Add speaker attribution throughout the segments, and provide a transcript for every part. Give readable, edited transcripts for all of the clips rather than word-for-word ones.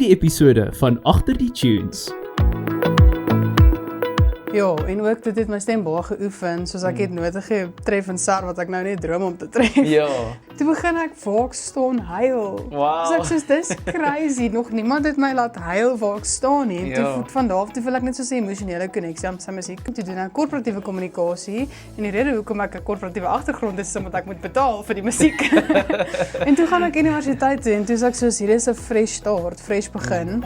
Speaker 1: hierdie episode van Agter die Tunes.
Speaker 2: Ja, en ook dit het my stem baie geoefen, soos ek het note getref in SAR wat ek nou net droom om te tref.
Speaker 3: Ja.
Speaker 2: Toe begin ek waar ek staan huil.
Speaker 3: Wow.
Speaker 2: So ek soos, dis crazy, nog niemand het my laat huil waar ek staan nie.
Speaker 3: Ja.
Speaker 2: Van daar af toe voel ek net soos 'n emosionele koneksie met sy musiek. Toe doen ek korporatiewe kommunikasie en die rede hoekom ek 'n korporatiewe agtergrond is omdat ek moet betaal vir die musiek. En toe gaan ek universiteit toe en toe is ek soos, hier is 'n fresh start, fresh begin.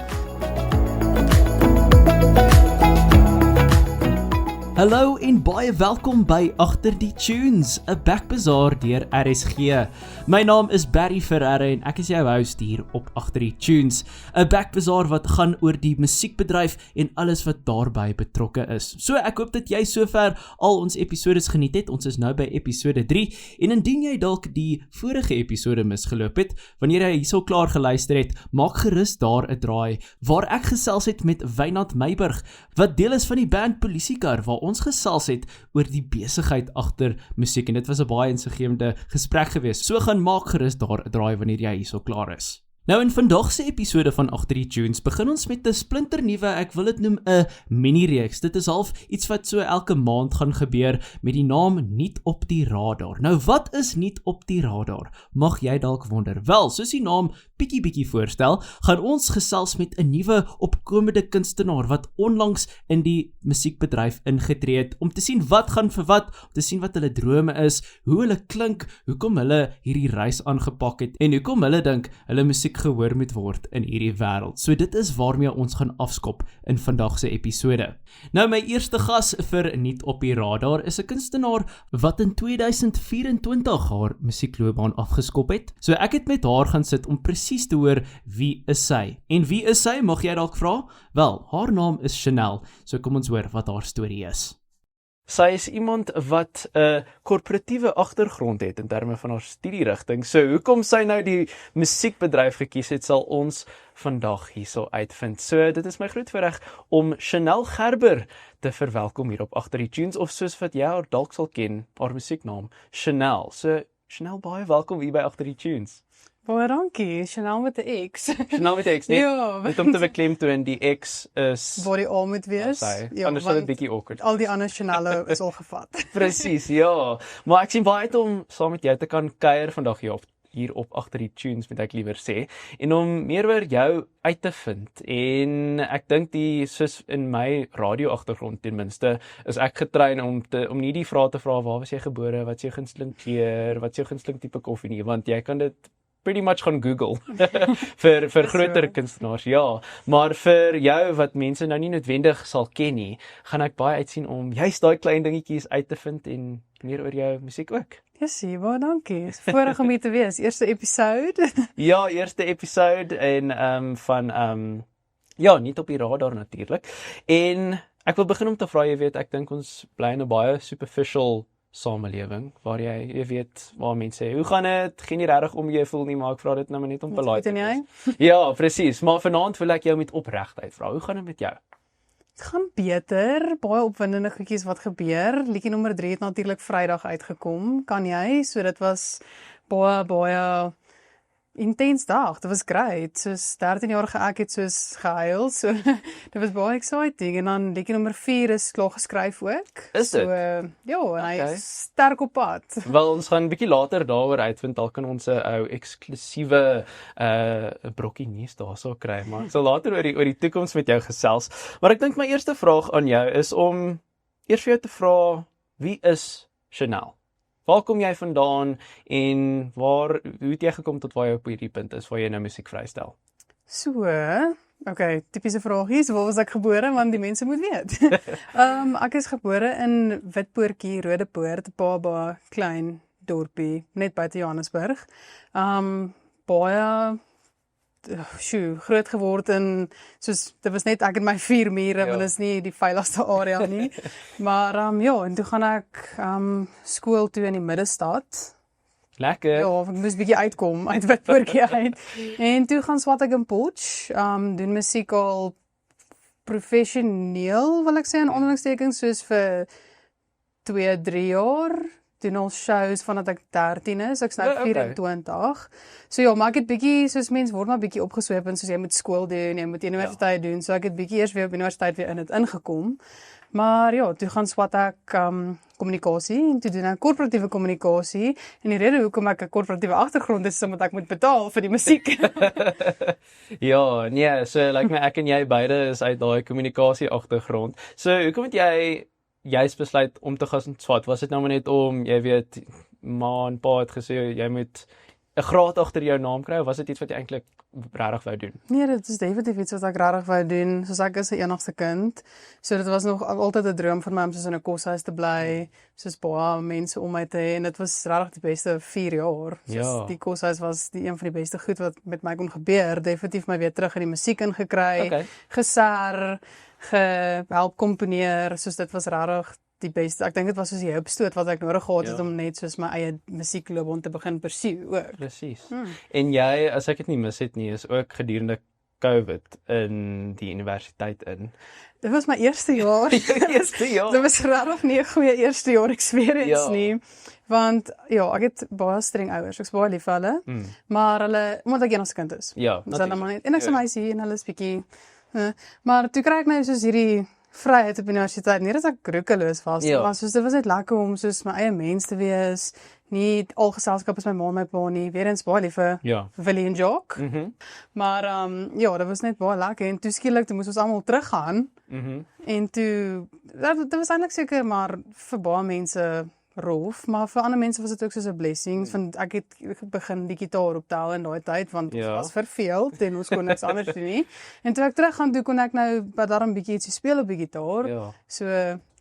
Speaker 1: Hallo en baie welkom by Agter die Tunes, 'n backbazaar deur RSG. My naam is Barry Ferreira en ek is jou host hier op Agter die Tunes, 'n backbazaar wat gaan oor die musiekbedryf en alles wat daarbey betrokke is. So ek hoop dat jy sover al ons episodes geniet het. Ons is nou by episode 3 en indien jy dalk die vorige episode misgeloop het, wanneer jy hierso klaar geluister het, maak gerus daar 'n draai waar ek gesels het met Wynand Meiburg, wat deel is van die band Polisiekar, waar ons gesels het oor die besigheid agter musiek en dit was 'n baie insiggewende gesprek geweest. So gaan maak gerus daar 'n draai wanneer jy hierso klaar is. Nou in vandag se episode van Agter die Tunes begin ons met 'n splinternuwe, ek wil dit noem 'n mini-reeks. Dit is half iets wat so elke maand gaan gebeur met die naam Nuut op die Radar. Nou wat is Nuut op die Radar? Mag jy dalk wonder. Wel, soos die naam bietjie voorstel, gaan ons gesels met 'n nuwe opkomende kunstenaar wat onlangs in die musiekbedryf ingetree het om te sien wat gaan vir wat, om te sien wat hulle drome is, hoe hulle klink, hoekom hulle hierdie reis aangepak het en hoekom hulle dink hulle musiek gehoor moet word in hierdie wêreld. So dit is waarmee ons gaan afskop in vandag se episode. Nou my eerste gas vir Nuut op die Radar is 'n kunstenaar wat in 2024 haar musiekloopbaan afgeskop het. So ek het met haar gaan sit om presies te hoor wie is sy. En wie is sy, mag jy dalk vra? Wel, haar naam is Chanel. So kom ons hoor wat haar storie is. Sy is iemand wat 'n korporatiewe agtergrond het in terme van haar studierigting. So hoekom sy nou die musiekbedryf gekies het, sal ons vandag hierso uitvind. So dit is my groot voorreg om Chanel Gerber te verwelkom hier op Agter die Tunes, of soos wat jy haar dalk sal ken, haar musieknaam Chanel. So Chanel, baie welkom hier by Agter die Tunes.
Speaker 2: Baie dankie, Chanel met 'n X.
Speaker 3: Chanel met 'n X, nee?
Speaker 2: Ja.
Speaker 3: Net om te beklemtoon, die X is
Speaker 2: Waar die A moet wees.
Speaker 3: anders sal dit
Speaker 2: want
Speaker 3: bietjie awkward.
Speaker 2: al die ander Chanelle is al gevat.
Speaker 3: Presies, ja. Maar ek sien baie uit om saam met jou te kan kuier vandag hier op Agter die Tunes, moet ek liewer sê, en om meer oor jou uit te vind. En ek dink soos in my radio agtergrond ten minste, is ek getrein om nie die vrae te vra, waar was jy gebore, wat is jou gunsteling kleur, wat is jou gunsteling tipe koffie nie, want jy kan dit pretty much gaan Google vir groter kunstenaars, ja. Maar vir jou wat mense nou nie noodwendig sal ken nie, gaan ek baie uitsien om juist daai klein dingetjies uit te vind en meer oor jou musiek ook.
Speaker 2: Jessie, baie dankie. Is voorreg om hier te wees. Eerste episode.
Speaker 3: Ja, eerste episode en ja, Nuut op die Radar natuurlik. En ek wil begin om te vra, jy weet, ek dink ons bly in 'n baie superficial samelewing, waar jy weet, waar mense sê, hoe gaan dit? Geen nie regtig om jy voel nie, maar ek vra dit nou maar net om polite te wees. Ja, presies, maar vanaand wil ek jou met opregtheid vra. Hoe gaan dit met jou?
Speaker 2: Het gaan beter, baie opwindende goedjies wat gebeur. Liedjie nommer 3 het natuurlik Vrydag uitgekom, kan jy? So dit was baie intens dag. Dit was great. Soos 13-jarige ek het soos gehuil. So dit was baie exciting. En dan liedjie nommer 4 is klaar geskryf ook.
Speaker 3: Is dit?
Speaker 2: So ja, en hy is sterk op pad.
Speaker 3: Wel, ons gaan 'n bietjie later daaroor uitvind, al kan ons 'n ou eksklusiewe brokkie nuus daarso kry, maar ek sal later oor die toekoms met jou gesels. Maar ek dink my eerste vraag aan jou is om eers vir jou te vra, wie is Chanel? Waar kom jy vandaan en hoe het jy gekom tot waar jy op hierdie punt is, waar jy nou musiek vrystel?
Speaker 2: So, okay, tipiese vraagies, waar was ek gebore, want die mense moet weet. Ek is gebore in Witpoortjie, Rodepoort, 'n baie klein dorpie, net buite Johannesburg. Baie groot geword en soos, dit was net ek en my 4 mure, want dit is nie die veiligste area nie. Maar ja, en toe gaan ek skool toe in die middestad.
Speaker 3: Lekker.
Speaker 2: Ja, ek moes bietjie uitkom uit Witpoortjie uit. En toe gaan swat ek in Potch, doen musiek al professioneel, wil ek sê, in aanhalingstekens, soos vir 2-3 jaar. doen al shows vandat ek 13 is, ek's nou
Speaker 3: Ja, okay.
Speaker 2: 24. So ja, maar ek het bietjie, soos mens word maar bietjie opgesweep en soos jy moet skool doen, jy moet universiteit doen, so ek het bietjie eers weer op universiteit weer in het ingekom. Maar ja, toe gaan swat ek kommunikasie en toe doen ek korporatiewe kommunikasie en die rede hoekom ek 'n korporatiewe agtergrond is omdat ek moet betaal vir die musiek.
Speaker 3: Ja, nee, so lyk my ek en jy beide is uit daai kommunikasie agtergrond. So hoekom het jy juist besluit om te gaan swat? Was dit nou maar net om, jy weet, ma en pa het gesê jy moet 'n graad agter jou naam kry of was dit iets wat jy eintlik regtig wou doen?
Speaker 2: Nee, dit is definitief iets wat ek regtig wou doen. Soos ek is 'n enigste kind. So dit was nog altyd 'n droom van my om soos in 'n koshuis te bly, soos baie mense om my te hê en dit was regtig die beste 4 jaar. Soos
Speaker 3: Ja.
Speaker 2: Die koshuis was die een van die beste goed wat met my kon gebeur. Definitief my weer terug in die musiek ingekry,
Speaker 3: Okay.
Speaker 2: geser, gehelp komponeer, soos dit was regtig die beste. Ek dink dit was soos die hulpstoot wat ek nodig gehad het
Speaker 3: Ja.
Speaker 2: om net soos my eie musiekloopbaan te begin pursue ook.
Speaker 3: Presies. En jy, as ek dit nie mis het nie, is ook gedurende COVID in die universiteit in.
Speaker 2: Dit was my eerste jaar.
Speaker 3: Eerste jaar.
Speaker 2: Dit was regtig nie 'n goeie eerste jaar experience
Speaker 3: Ja.
Speaker 2: nie. Want ja, ek het baie streng ouers. Ek's baie lief vir hulle, maar hulle omdat ek enigste kind is.
Speaker 3: Ja,
Speaker 2: Dis hulle maar net. En ek's 'n
Speaker 3: Ja.
Speaker 2: meisie en hulle is bietjie maar toe kry ek nou soos hierdie vryheid op universiteit. Nie dat ek roekeloos was,
Speaker 3: Ja.
Speaker 2: maar soos dit was net lekker om soos my eie mens te wees. Nie al geselskap is my ma en my pa nie. Weer eens baie lief vir
Speaker 3: Ja.
Speaker 2: Willie en Jock. Maar ja, dit was net baie lekker en toe skielik toe moes ons almal teruggaan. En toe dit was eintlik seker maar vir baie mense rof, maar vir ander mense was dit ook soos 'n blessing, want ek het begin die gitaar optel in daai tyd want ons
Speaker 3: Ja.
Speaker 2: was verveeld en ons kon niks anders doen nie. En toe ek teruggaan toe kon ek nou daarom bietjie ietsie speel op die gitaar.
Speaker 3: Ja.
Speaker 2: So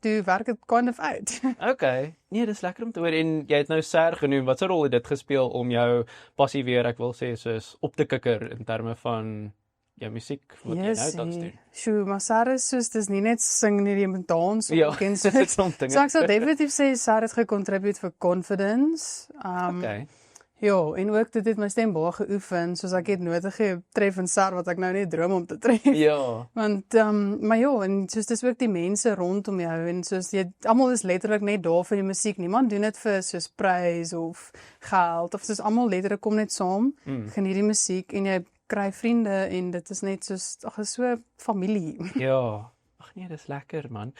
Speaker 2: toe werk dit kind of uit.
Speaker 3: Okay. Nee, dis lekker om te hoor en jy het nou Ser genoem. Wat 'n rol het dit gespeel om jou passie weer, ek wil sê, soos op te kikker in terme van jou musiek wat jy nou tans doen?
Speaker 2: Sjoe, maar Sarah is soos dis nie net sing nie, jy moet dans
Speaker 3: Ja,
Speaker 2: ook en
Speaker 3: dit is something.
Speaker 2: So ek sal definitief sê Sarah het gecontribute vir confidence.
Speaker 3: Okay.
Speaker 2: Ja, en ook dit het my stem baie geoefen, soos ek het note getref in Sarah wat ek nou net droom om te tref.
Speaker 3: Ja.
Speaker 2: Want maar ja, en soos dis ook die mense rondom jou en soos jy almal is letterlik net daar vir die musiek. Niemand doen dit vir soos prys of geld of soos almal letterlik kom net saam, geniet die musiek en jy kry vriende en dit is net soos ag, is so familie.
Speaker 3: Ja. Ag nee, dis lekker man.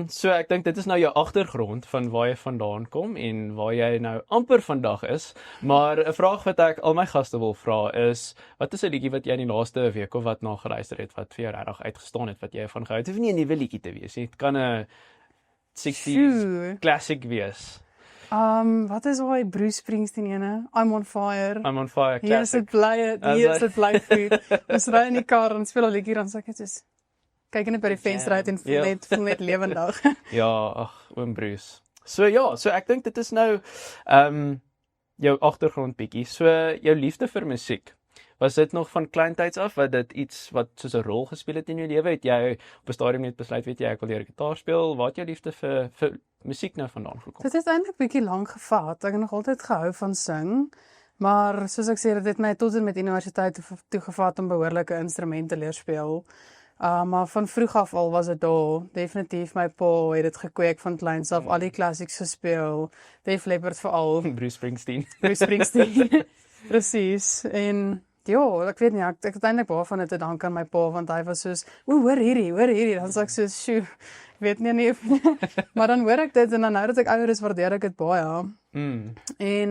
Speaker 3: So ek dink dit is nou jou agtergrond van waar jy vandaan kom en waar jy nou amper vandag is. Maar 'n vraag wat ek al my gaste wil vra is, wat is 'n liedjie wat jy in die laaste week of wat na geluister het wat vir jou regtig uitgestaan het wat jy van gehou het? Dit hoef nie 'n nuwe liedjie te wees nie. Dit kan 'n 60s
Speaker 2: Sjoe.
Speaker 3: classic wees.
Speaker 2: Wat is daai Bruce Springsteen ene? I'm on fire.
Speaker 3: I'm on fire
Speaker 2: Hier is
Speaker 3: classic.
Speaker 2: dit bly, hier is dit bly goed. Ons ry in die kar en speel al liedjie dan sê ek net soos kyk net by die venster uit en
Speaker 3: Ja.
Speaker 2: voel net lewendig.
Speaker 3: Ja, ag, oom Bruce. So ja, so ek dink dit is nou jou agtergrond bietjie. So jou liefde vir musiek. Was dit nog van kleintyds af wat dit iets wat soos 'n rol gespeel het in jou lewe? Het jy op 'n stadium net besluit, weet jy, ek wil leer gitaar speel? Waar het jou liefde vir musiek nou vandaan gekom?
Speaker 2: Dit het eintlik bietjie lank gevat. Ek het nog altyd gehou van sing, maar soos ek sê, dit het my tot en met universiteit toe gevat om behoorlike instrumente leer speel. Maar van vroeg af al was dit daar. Definitief my pa het dit gekweek van kleins af, al die classics gespeel. Def Leppard veral,
Speaker 3: Bruce Springsteen.
Speaker 2: Bruce Springsteen. Presies. En ja, ek weet nie, ek het eintlik baie van dit te dank aan my pa, want hy was soos, hoor hierdie, dan sê ek soos, sjoe, weet nie, maar dan hoor ek dit, en dan nou dat ek ouder is, waardeer ek dit baie. En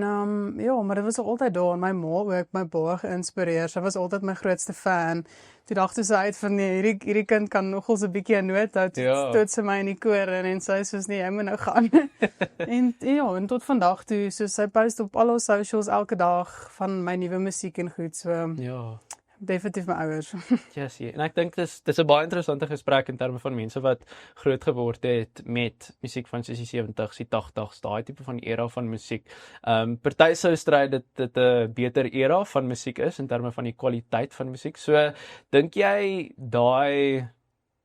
Speaker 2: ja, maar dit was altyd daar, en my ma ook, my baie geïnspireer, sy was altyd my grootste fan. Toe dacht sy uit van, nee, hierdie kind kan nogal so 'n bietjie 'n noot hou, toe sy my in die koor, en sy soos, nee, jy moet nou gaan. En ja, en tot vandag toe, soos sy post op al haar socials elke dag van my nuwe musiek en goed, so
Speaker 3: Ja.
Speaker 2: definitief my ouers.
Speaker 3: Yes, en ek dink dis 'n baie interessante gesprek in terme van mense wat groot geword het met musiek van soos die 70s, die 80s, daai tipe van era van musiek. Party sou stry dit 'n beter era van musiek is in terme van die kwaliteit van musiek. So dink jy daai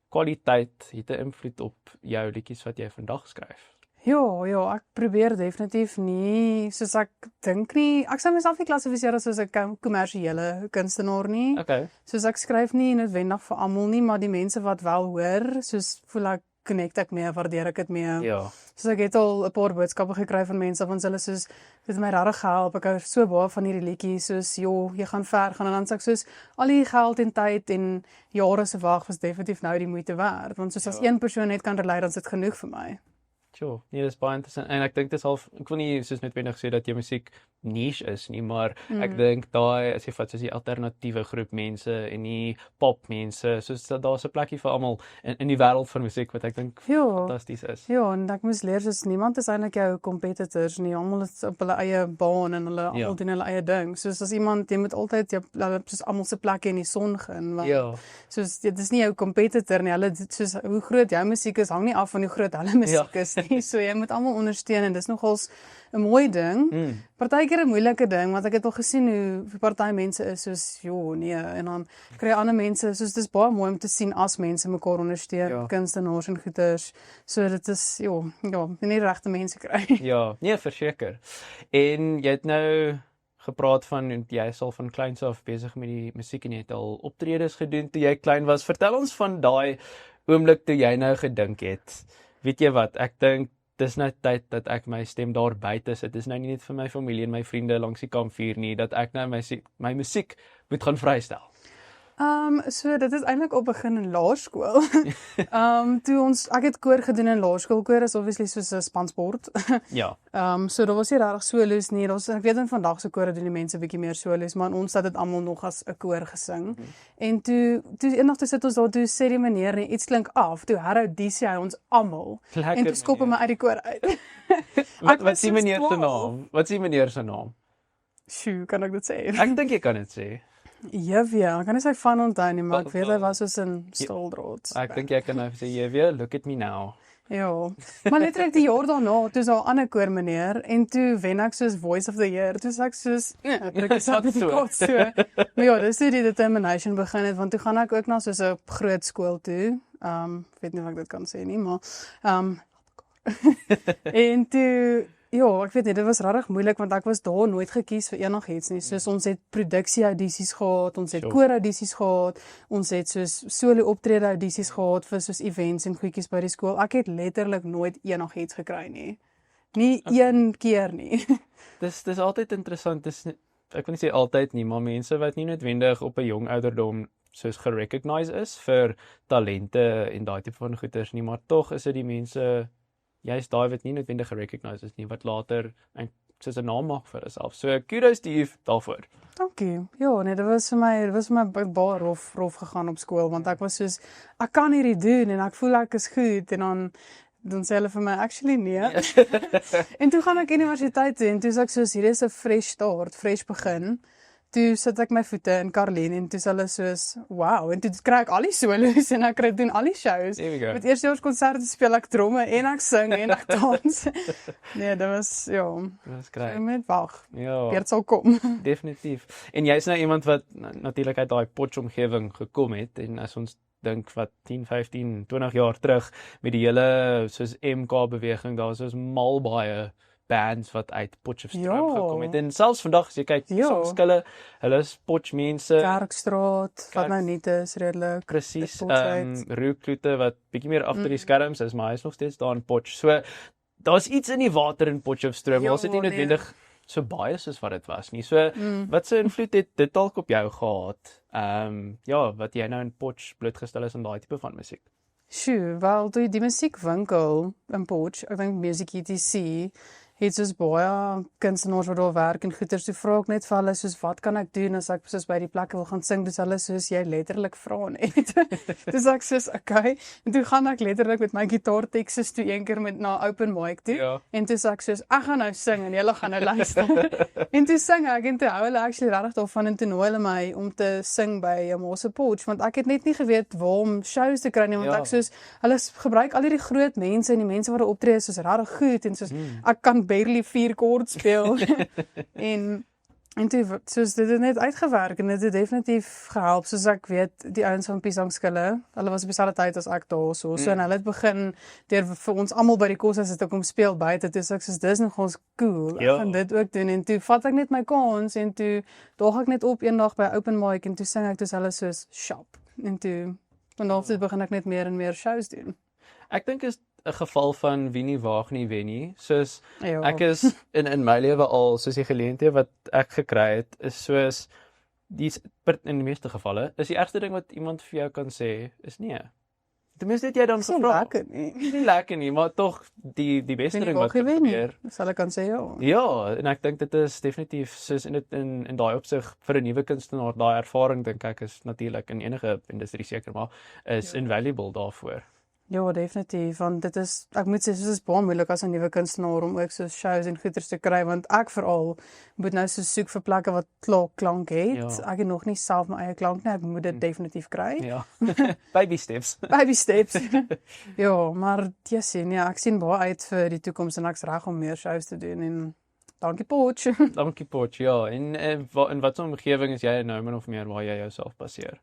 Speaker 3: kwaliteit het 'n invloed op jou liedjies wat jy vandag skryf?
Speaker 2: Ja, ek probeer definitief nie, soos ek dink nie, ek sou myself nie klassifiseer as soos 'n kommersiële kunstenaar nie.
Speaker 3: Okay.
Speaker 2: Soos ek skryf nie noodwendig vir almal nie, maar die mense wat wel hoor, soos voel ek connect ek mee, waardeer ek dit mee.
Speaker 3: Ja.
Speaker 2: So ek het al 'n paar boodskappe gekry van mense van hulle soos dit het my regtig gehelp. Ek hou so baie van hierdie liedjie soos jy gaan ver gaan en dan sê ek soos al die geld en tyd en jare se wag was definitief nou die moeite werd want soos as een persoon net kan relate dan is dit genoeg vir my.
Speaker 3: Sure. Nee, dis baie interessant en ek dink dis half ek wil nie soos netwendig sê dat jou musiek niche is nie, maar ek dink daai as jy vat soos die alternatiewe groep mense en die pop mense, soos daar's 'n plekkie vir almal in die wêreld van musiek wat ek dink fantasties is.
Speaker 2: Ja, en ek moes leer soos niemand is eintlik jou competitors nie. Almal is op hulle eie baan en hulle almal doen hulle eie ding. Soos as iemand jy moet altyd soos almal se plekke in die son gaan want soos dit is nie jou competitor nie. Hulle soos hoe groot jou musiek is hang nie af van hoe groot hulle musiek is nie. So jy moet almal ondersteun en dis nogals 'n mooi ding. Partykeer 'n moeilike ding want ek het al gesien hoe party mense is soos nee en dan kry ander mense soos dis baie mooi om te sien as mense mekaar ondersteun, kunstenaars en goeters. So dit is nie regte mense kry.
Speaker 3: Ja, nee, verseker. En jy het nou gepraat van jy is al van kleins af besig met die musiek en jy het al optredes gedoen toe jy klein was. Vertel ons van daai oomblik toe jy nou gedink het. Weet jy wat, ek dink dis nou tyd dat ek my stem daar buite sit. Dis nou nie net vir my familie en my vriende langs die kampvuur nie, dat ek nou my musiek moet gaan vrystel.
Speaker 2: So dit is eintlik op begin in laerskool. Ek het koor gedoen in laerskool. Koor is obviously soos 'n spansport.
Speaker 3: Ja.
Speaker 2: So daar was nie regtig solos nie. Ek weet in vandag se kore doen die mense bietjie meer solos, maar ons het dit almal nog as 'n koor gesing. En toe eendag toe sit ons daar toe sê die meneer net iets klink af. Toe heraudisie hy ons almal. En toe skop hy my uit die koor uit.
Speaker 3: Wat is die meneer se naam? Wat is die meneer se naam?
Speaker 2: Sjoe, kan ek dit sê?
Speaker 3: Ek dink jy kan dit sê.
Speaker 2: Ek kan nie sy van onthou nie, maar ek weet hy was soos 'n stoldraad.
Speaker 3: Ek dink jy kan nou sê Jevie, look at me now.
Speaker 2: Ja, maar letterlik die jaar daarna, toe is daar 'n ander koor meneer en toe wen ek soos Voice of the Year. Toe sê ek soos, ek is sertifikaat so. Maar ja, dis hoe die determination begin het want toe gaan ek ook na soos 'n groot skool toe. Weet nie of ek dit kan sê nie, maar en toe ek weet nie, dit was regtig moeilik want ek was daar nooit gekies vir enigiets nie. Soos ons het produksie-audisies gehad, ons het koor-audisies gehad, ons het soos solo-optrede-audisies gehad vir soos events en goedjies by die skool. Ek het letterlik nooit enigiets gekry nie. Nie een keer nie.
Speaker 3: Dis altyd interessant, ek wil nie sê altyd nie, maar mense wat nie noodwendig op 'n jong ouderdom soos gerecognise is vir talente en daai tipe van goeders nie, maar tog is dit die mense jy's daai wat nie noodwendig gerecognise is nie, wat later soos 'n naam maak vir hulself. So kudos to you daarvoor.
Speaker 2: Dankie. Ja, nee, dit was vir my baie rof gegaan op skool want ek was soos ek kan hierdie doen en ek voel ek is goed en dan sê hulle vir my actually nee. En toe gaan ek universiteit toe en toe sê ek soos hier is 'n fresh start, fresh begin. Toe sit ek my voete in Karlien en toe sê hulle soos, wow, en toe kry ek al die solos en ek doen al die shows. Met eerstejaars konserte speel ek tromme en ek sing en ek dans. Nee, dit was,
Speaker 3: Dit was great.
Speaker 2: Met wag,
Speaker 3: Ja,
Speaker 2: Beurt sal kom.
Speaker 3: definitief. En jy's nou iemand wat natuurlik uit daai Potch-omgewing gekom het en as ons dink wat 10, 15, 20 jaar terug met die hele soos MK-beweging, daar was soos mal baie bands wat uit Potchefstroom gekom het. En selfs vandag as jy kyk, soms hulle is Potch mense.
Speaker 2: Kerkstraat, wat nou nie is redelik.
Speaker 3: Presies. Roekloete wat bietjie meer agter die skerms is, maar hy is nog steeds daar in Potch. So daar's iets in die water in Potchefstroom. Ons het nie noodwendig so baie soos wat dit was nie. So wat se invloed het dit dalk op jou gehad? Wat jy nou in Potch blootgestel is aan daai tipe van musiek.
Speaker 2: Sjoe, wel toe die musiekwinkel in Potch, ek dink Music ETC, het soos baie kunstenaars wat daar werk en goeters, toe vra ek net vir hulle soos wat kan ek doen as ek soos by die plekke wil gaan sing, dis hulle soos jy letterlik vra net. Dis ek soos okay, en toe gaan ek letterlik met my gitaar Texas toe een keer na open mic toe, en toe sê ek soos ek gaan nou sing en julle gaan nou luister. En toe sing ek en toe hou hulle actually regtig daarvan en toe nooi hulle my om te sing by Amose Potch, want ek het net nie geweet waar om shows te kry nie, want ek soos hulle gebruik al hierdie groot mense en die mense wat daar optree soos regtig goed en soos ek kan barely 4 chords speel. en toe, soos dit het net uitgewerk en dit het definitief gehelp, soos ek weet, die ouens van Piesangskille, hulle was op dieselfde tyd as ek daar, so en hulle het begin, vir ons almal by die koshuis het kom speel buite, toe sê ek soos, dis nog ons cool, ek gaan dit ook doen, en toe vat ek net my kans, en toe daag ek net op eendag by open mic, en toe sing ek, toe hulle soos, shop, en toe, vanaf dit begin ek net meer en meer shows doen.
Speaker 3: Ek dink is 'n geval van wie nie waag nie wen nie. Soos
Speaker 2: Ja.
Speaker 3: ek is in my lewe al soos die geleenthede wat ek gekry het is soos in die meeste gevalle is die ergste ding wat iemand vir jou kan sê is nee. Ten minste het jy dan
Speaker 2: Dis nie
Speaker 3: gevra.
Speaker 2: lekker nie.
Speaker 3: Nie lekker nie, maar tog die beste ding wat gebeur.
Speaker 2: Sal ek kan sê ja.
Speaker 3: Ja, en ek dink dit is definitief soos in daai opsig vir 'n nuwe kunstenaar, daai ervaring dink ek is natuurlik in enige industrie seker maar is invaluable daarvoor.
Speaker 2: Ja, definitief, want dit is, ek moet sê, soos is baie moeilik as 'n nuwe kunstenaar om ook so shows en goeters te kry, want ek veral moet nou so soek vir plekke wat klaar klank het.
Speaker 3: Ja.
Speaker 2: Ek het nog nie self my eie klank nie, ek moet dit definitief kry.
Speaker 3: Ja. Baby steps.
Speaker 2: Baby steps. Ja, maar jy sien, ja, ek sien baie uit vir die toekoms en ek's reg om meer shows te doen en dankie Potch.
Speaker 3: Dankie Potch, ja. En in watter omgewing is jy nou min of meer waar jy jouself baseer?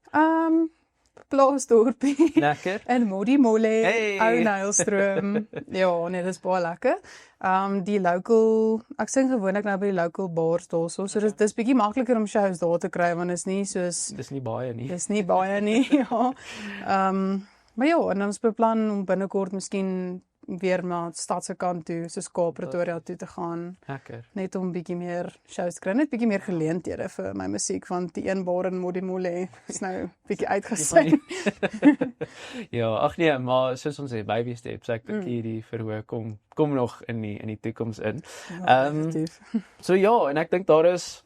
Speaker 2: Plaasdorpie.
Speaker 3: Lekker.
Speaker 2: En Modimolle,
Speaker 3: Hey.
Speaker 2: Ou Nylstroom. Ja, nee, dis baie lekker. Die local, ek sing gewoonlik nou by die local bars daarso, so dis bietjie makliker om shows daar te kry want is nie soos
Speaker 3: Dis nie baie nie.
Speaker 2: dis nie baie nie, ja. Maar ja, en ons beplan om binnekort miskien weer na stadse kant toe, soos Kaap, Pretoria toe te gaan,
Speaker 3: Lekker.
Speaker 2: net om bietjie meer shows te kry, net bietjie meer geleenthede vir my musiek, want die een bar in Modimolle is nou bietjie uitgesny.
Speaker 3: Ja, ag nee, maar soos ons sê, baby steps, ek dink hierdie verhoog kom nog in die toekoms in.
Speaker 2: Ja, definitief.
Speaker 3: So ja, en ek dink daar is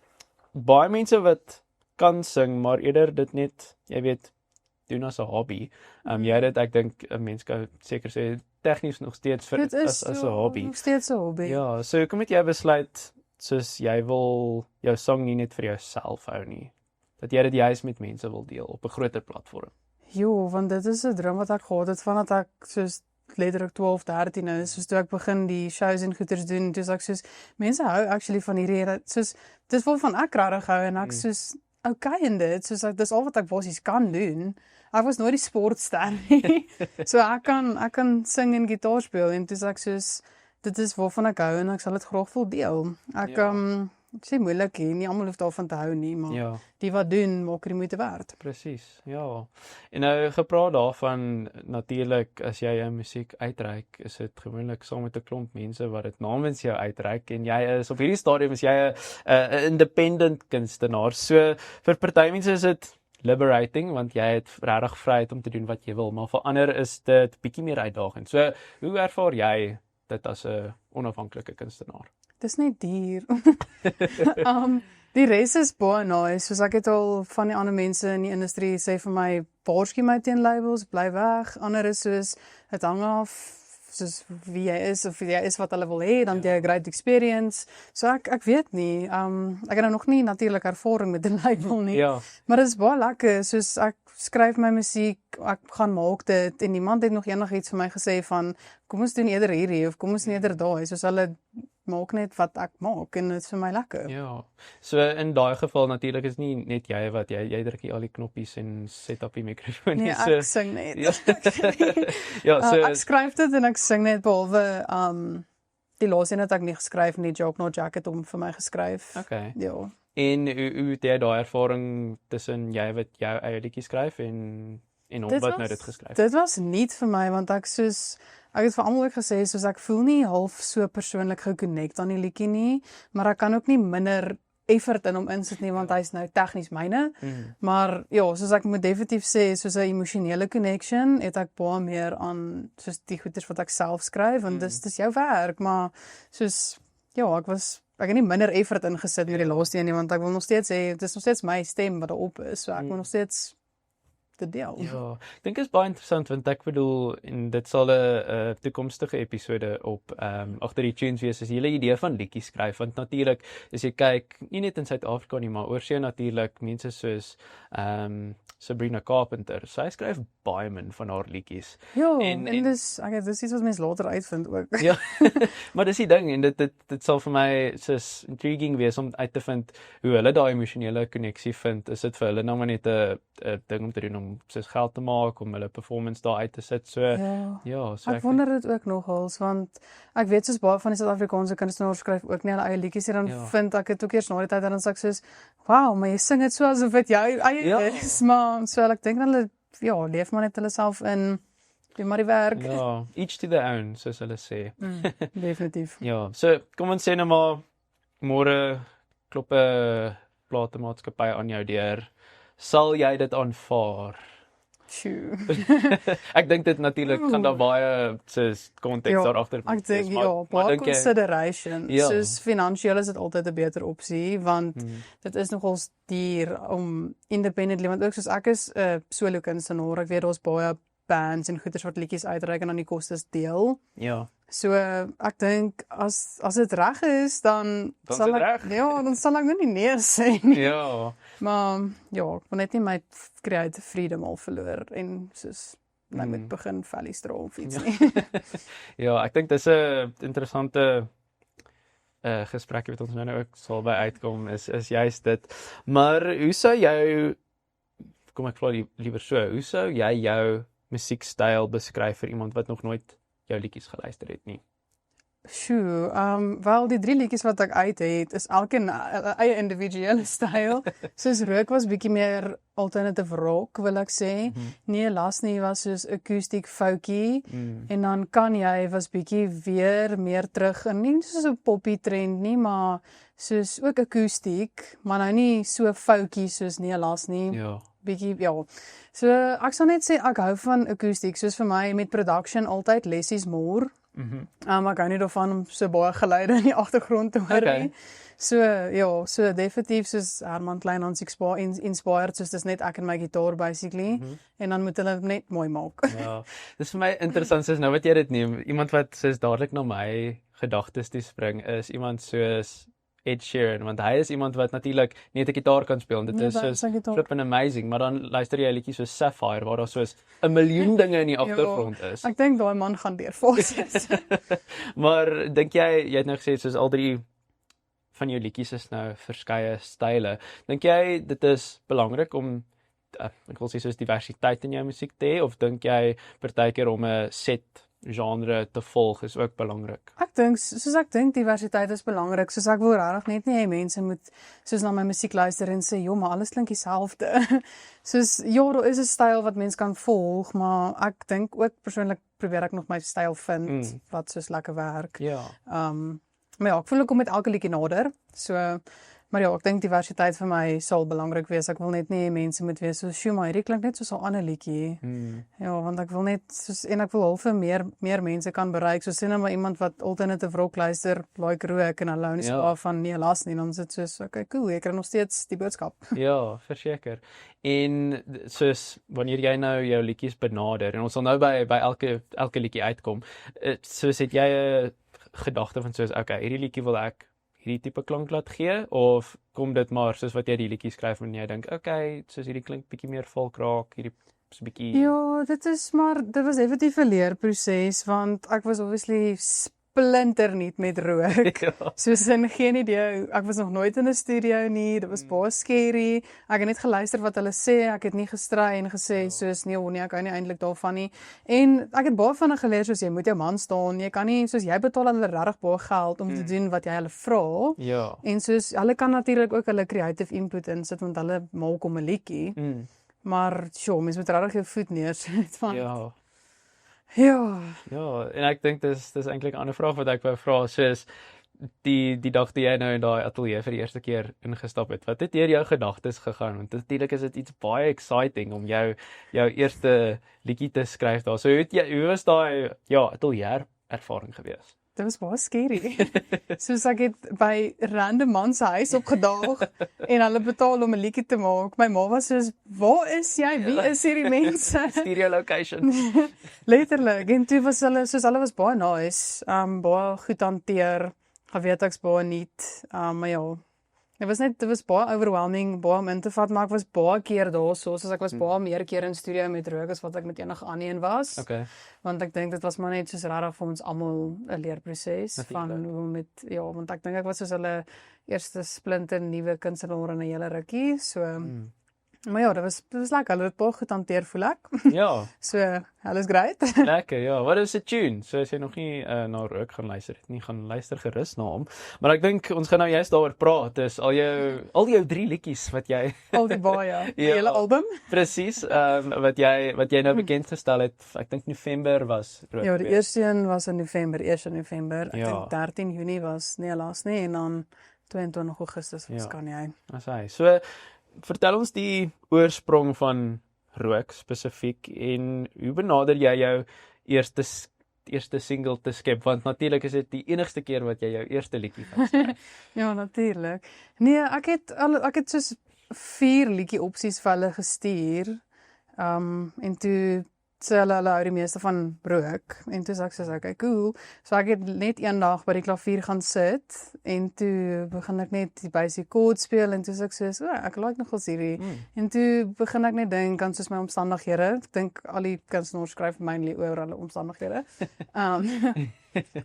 Speaker 3: baie mense wat kan sing, maar eerder dit net, jy weet, doen as 'n hobby. Jy het dit, ek dink 'n mens kan seker sê tegnies nog steeds vir
Speaker 2: Dit is
Speaker 3: as 'n hobby.
Speaker 2: nog steeds 'n hobby.
Speaker 3: Ja, so kom met jy besluit soos jy wil jou sang nie net vir jouself hou nie. Dat jy dit juis met mense wil deel op 'n groter platform.
Speaker 2: Jo, want dit is 'n droom wat ek gehad het vandat ek soos letterlik 12, 13 is, soos toe ek begin die shows en goeters doen, toe ek soos mense hou actually van hierdie soos dis waarvan ek regtig hou en ek soos okay in dit, soos dis al wat ek basies kan doen. Ek was nooit die sportster nie. So ek kan sing en gitaar speel en dis ek soos dit is waarvan ek hou en ek sal dit graag wil deel. Ek ek sê moeilik hier, nie almal hoef daarvan te hou nie, maar
Speaker 3: Ja,
Speaker 2: die wat doen maak die moeite werd.
Speaker 3: presies. Ja. En nou gepraat daarvan natuurlik as jy jou musiek uitreik, is dit gewoonlik saam met 'n klomp mense wat dit namens jou uitreik en jy is op hierdie stadium is jy 'n independent kunstenaar. So vir party mense is dit liberating want jy het regtig vryheid om te doen wat jy wil, maar vir ander is dit bietjie meer uitdagend. So hoe ervaar jy dit as 'n onafhanklike kunstenaar?
Speaker 2: Dis net duur. Die res is baie nice, soos ek het al van die ander mense in die industrie sê vir my, waarsku my teen labels, bly weg. Ander is soos, het hang af, soos wie jy is, of jy is wat hulle wil hê, dan het jy 'n great experience. So ek weet nie, ek het nou nog nie natuurlik ervaring met 'n label nie,
Speaker 3: Ja,
Speaker 2: maar dit is baie lekker, soos ek skryf my musiek, ek gaan maak dit, en niemand het nog enigiets vir my gesê van, kom ons doen eerder hierdie, of kom ons doen eerder daai, soos hulle maak net wat ek maak, en dit is vir my lekker.
Speaker 3: ja. So in daai geval natuurlik is nie net jy wat jy druk hier al die knoppies en set op die mikrofoon
Speaker 2: Nee,
Speaker 3: nie.
Speaker 2: ek sing net.
Speaker 3: Ja. Ja, so
Speaker 2: Ek skryf dit en ek sing net behalwe die laaste een het ek nie geskryf nie, Jock No Jack het hom vir my geskryf.
Speaker 3: okay.
Speaker 2: Ja.
Speaker 3: En hoe het jy daai ervaring tussen jy wat jou eie liedjie skryf en hom wat nou dit geskryf?
Speaker 2: Dit was niet vir my want ek het vir almal ook gesê soos ek voel nie half so persoonlik geconnect aan die liedjie nie, maar ek kan ook nie minder effort in hom insit nie want hy's nou tegnies myne. Maar ja, soos ek moet definitief sê, soos 'n emosionele connection het ek baie meer aan soos die goeders wat ek self skryf want dis jou werk, maar soos ja, ek het nie minder effort ingesit met die laaste een nie want ek wil nog steeds sê dit is nog steeds my stem wat daarop is, so ek wil nog steeds dit deel.
Speaker 3: Ja, ek dink is baie interessant want ek bedoel en dit sal 'n toekomstige episode op agter die tunes wees, is die hele idee van liedjies skryf want natuurlik as jy kyk nie net in Suid-Afrika nie, maar oorsee natuurlik mense soos Sabrina Carpenter, sy skryf baie min van haar liedjies.
Speaker 2: Ja,
Speaker 3: En-
Speaker 2: en dis iets wat mense later uitvind ook.
Speaker 3: Ja, maar dis die ding en dit sal vir my soos intriguing wees om uit te vind hoe hulle daai emosionele koneksie vind. Is dit vir hulle nou maar net 'n ding om te doen om soos geld te maak, om hulle performance daar uit te sit. So ja, so
Speaker 2: Ek wonder dit ook nogals, want ek weet soos baie van die Suid-Afrikaanse kunstenaars skryf ook nie hulle eie liedjies nie, dan
Speaker 3: Ja.
Speaker 2: vind ek dit ook eers na die tyd en dan sê ek soos, wow, maar jy sing dit so asof dit jou eie
Speaker 3: Ja.
Speaker 2: is, maar so ek dink hulle, ja, leef maar net hulle self in doen maar die werk.
Speaker 3: Ja, each to their own, soos hulle sê.
Speaker 2: Definitief.
Speaker 3: Ja, so kom ons sê nou maar môre klop 'n platemaatskappy aan jou deur. Sal jy dit aanvaar?
Speaker 2: Sjoe.
Speaker 3: Ek dink dit natuurlik gaan daar baie soos konteks daar agter.
Speaker 2: Ek dink
Speaker 3: wees,
Speaker 2: ja, baie consideration.
Speaker 3: Ja.
Speaker 2: Soos finansiëel is dit altyd 'n beter opsie want dit is nogals duur om independently want ook soos ek is 'n solo kunstenaar, ek weet daar's baie bands en goeders wat liedjies uitreik en dan die kostes deel.
Speaker 3: Ja.
Speaker 2: So ek dink as dit reg is dan
Speaker 3: Dan is dit reg.
Speaker 2: ja, dan sal ek nou nie nee sê nie.
Speaker 3: Ja.
Speaker 2: Maar ja, ek wil net nie my creative freedom al verloor en soos nou moet begin vellies dra of iets nie.
Speaker 3: Ja, ek dink dis 'n interessante gesprek wat ons nou ook sal by uitkom is juist dit. Maar hoe sou jou kom ek vra liewer so, hoe sou jy jou musiekstyl beskryf vir iemand wat nog nooit jou liedjies geluister het nie?
Speaker 2: Sjoe, wel die 3 liedjies wat ek uit het, is elkeen 'n eie individuele styl. Soos Rook was bietjie meer alternative rock, wil ek sê. Nee, Las nie was soos akoestiek folkie. En dan Kan jy was bietjie weer meer terug in nie soos 'n poppy trend nie, maar soos ook akoestiek, maar nou nie so folkie soos Nee, Las nie.
Speaker 3: Ja.
Speaker 2: Bietjie ja. So ek sal net sê ek hou van akoestiek, soos vir my met production altyd less is more. Ek hou nie daarvan om so baie geluide in die agtergrond te hoor nie. So ja, so definitief soos Herman Kleinhans inspired, soos dis net ek en my gitaar basically en dan moet hulle net mooi maak.
Speaker 3: Ja. Dis vir my interessant soos nou wat jy dit neem. Iemand wat soos dadelik na my gedagtes toe spring is iemand soos Ed Sheeran, want hy is iemand wat natuurlik net 'n gitaar kan speel en dit is soos flippin' amazing, maar dan luister jy 'n liedjie soos Sapphire waar daar soos 'n miljoen dinge in die agtergrond is.
Speaker 2: Ek dink daai man gaan deur fases.
Speaker 3: Maar dink jy het nou gesê soos al 3 van jou liedjies is nou verskeie style. Dink jy dit is belangrik om ek wil sê soos diversiteit in jou musiek te hê of dink jy partykeer om 'n set genre te volg is ook belangrik?
Speaker 2: Ek dink diversiteit is belangrik. Soos ek wil regtig net nie hê mense moet soos na my musiek luister en sê, "Jo, maar alles klink dieselfde." Soos ja, daar is 'n styl wat mens kan volg, maar ek dink ook persoonlik probeer ek nog my styl vind wat soos lekker werk.
Speaker 3: Ja.
Speaker 2: Maar ja, ek voel ek kom met elke liedjie nader. So maar ja, ek dink diversiteit vir my sal belangrik wees. Ek wil net nie mense moet wees so, "Sjoe, maar hierdie klink net soos 'n ander liedjie." Ja, want ek wil net soos en ek wil half meer mense kan bereik. So sien nou maar iemand wat alternative rock luister, like Rook en hulle hou nie so van Nee, Las nie, dan sit soos, okay, cool, ek kry nog steeds die boodskap.
Speaker 3: Ja, verseker. En soos wanneer jy nou jou liedjies benader en ons sal nou by elke liedjie uitkom, soos het jy 'n gedagte van soos, okay, hierdie liedjie wil ek hierdie tipe klank laat gee of kom dit maar soos wat jy die liedjie skryf en jy dink okay, soos hierdie klink bietjie meer folk raak, hierdie is bietjie
Speaker 2: Ja, dit was definitief 'n leerproses want ek was obviously splinternuut met Rook.
Speaker 3: Ja.
Speaker 2: Soos in geen idee, ek was nog nooit in 'n studio nie, dit was baie scary. Ek het net geluister wat hulle sê, ek het nie gestry en gesê soos nee, ek hou nie eintlik daarvan nie. En ek het baie van hulle geleer soos jy moet jou man staan, jy kan nie soos jy betaal hulle regtig baie geld om te doen wat jy hulle vra.
Speaker 3: Ja.
Speaker 2: En soos hulle kan natuurlik ook hulle creative input insit want hulle maak om 'n liedjie. Maar sjoe, mens moet regtig jou voet neersit van
Speaker 3: Ja.
Speaker 2: Ja.
Speaker 3: Ja, en ek dink dis eintlik 'n ander vraag wat ek wou vra, soos die dag toe jy nou in daai ateljee vir die eerste keer ingestap het. Wat het deur jou gedagtes gegaan? Want natuurlik is dit iets baie exciting om jou eerste liedjie te skryf daar. So hoe was daai ateljee ervaring gewees?
Speaker 2: Dit was baie scary. Soos ek het by random man se huis opgedaag en hulle betaal om 'n liedjie te maak. My ma was soos, "Waar is jy? Wie is hierdie mense?"
Speaker 3: Studio location.
Speaker 2: Letterlik. En toe was hulle was baie nice, baie goed hanteer. Geweet ek's baie nuut. Maar ja, dit was baie overwhelming, baie om in te vat, maar ek was baie keer daar soos ek was baie meer keer in studio met Rook as wat ek met enige ander een was.
Speaker 3: Okay.
Speaker 2: Want ek dink dit was maar net soos regtig vir ons almal 'n leerproses van hoe want ek dink ek was soos hulle eerste splinter nuwe kunstenaar in 'n hele rukkie, so Maar ja, dit was lekker, hulle het baie goed hanteer, voel ek.
Speaker 3: Ja,
Speaker 2: So, hulle is great.
Speaker 3: lekker, ja. Wat is 'n tune? So as jy nog nie na Rook gaan luister het nie, gaan luister gerus na hom. Maar ek dink ons gaan nou juist daaroor praat. Dis al jou 3 liedjies wat jy
Speaker 2: Al die baie, die
Speaker 3: Ja.
Speaker 2: hele album.
Speaker 3: presies wat jy nou bekend gestel het. Ek dink November was Rook.
Speaker 2: Ja, die
Speaker 3: geweest.
Speaker 2: eerste een was in November, 1 November. Ek
Speaker 3: Ja.
Speaker 2: dink 13 Junie was nie helaas nie en dan 22 Augustus was
Speaker 3: Ja.
Speaker 2: kan jy.
Speaker 3: As hy. So vertel ons die oorsprong van Rook spesifiek en hoe benader jy jou eerste single te skep, want natuurlik is dit die enigste keer wat jy jou eerste liedjie gaan skryf.
Speaker 2: Ja, natuurlik. Nee, ek het soos 4 liedjie opsies vir hulle gestuur. En toe sê hulle hou die meeste van Rook en toe sê ek soos okay, cool. So ek het net eendag by die klavier gaan sit en toe begin ek net die basic chord speel en toe sê ek soos ek like nogals hierdie. En toe begin ek net dink aan soos my omstandighede. Ek dink al die kunstenaars skryf mainly oor hulle omstandighede.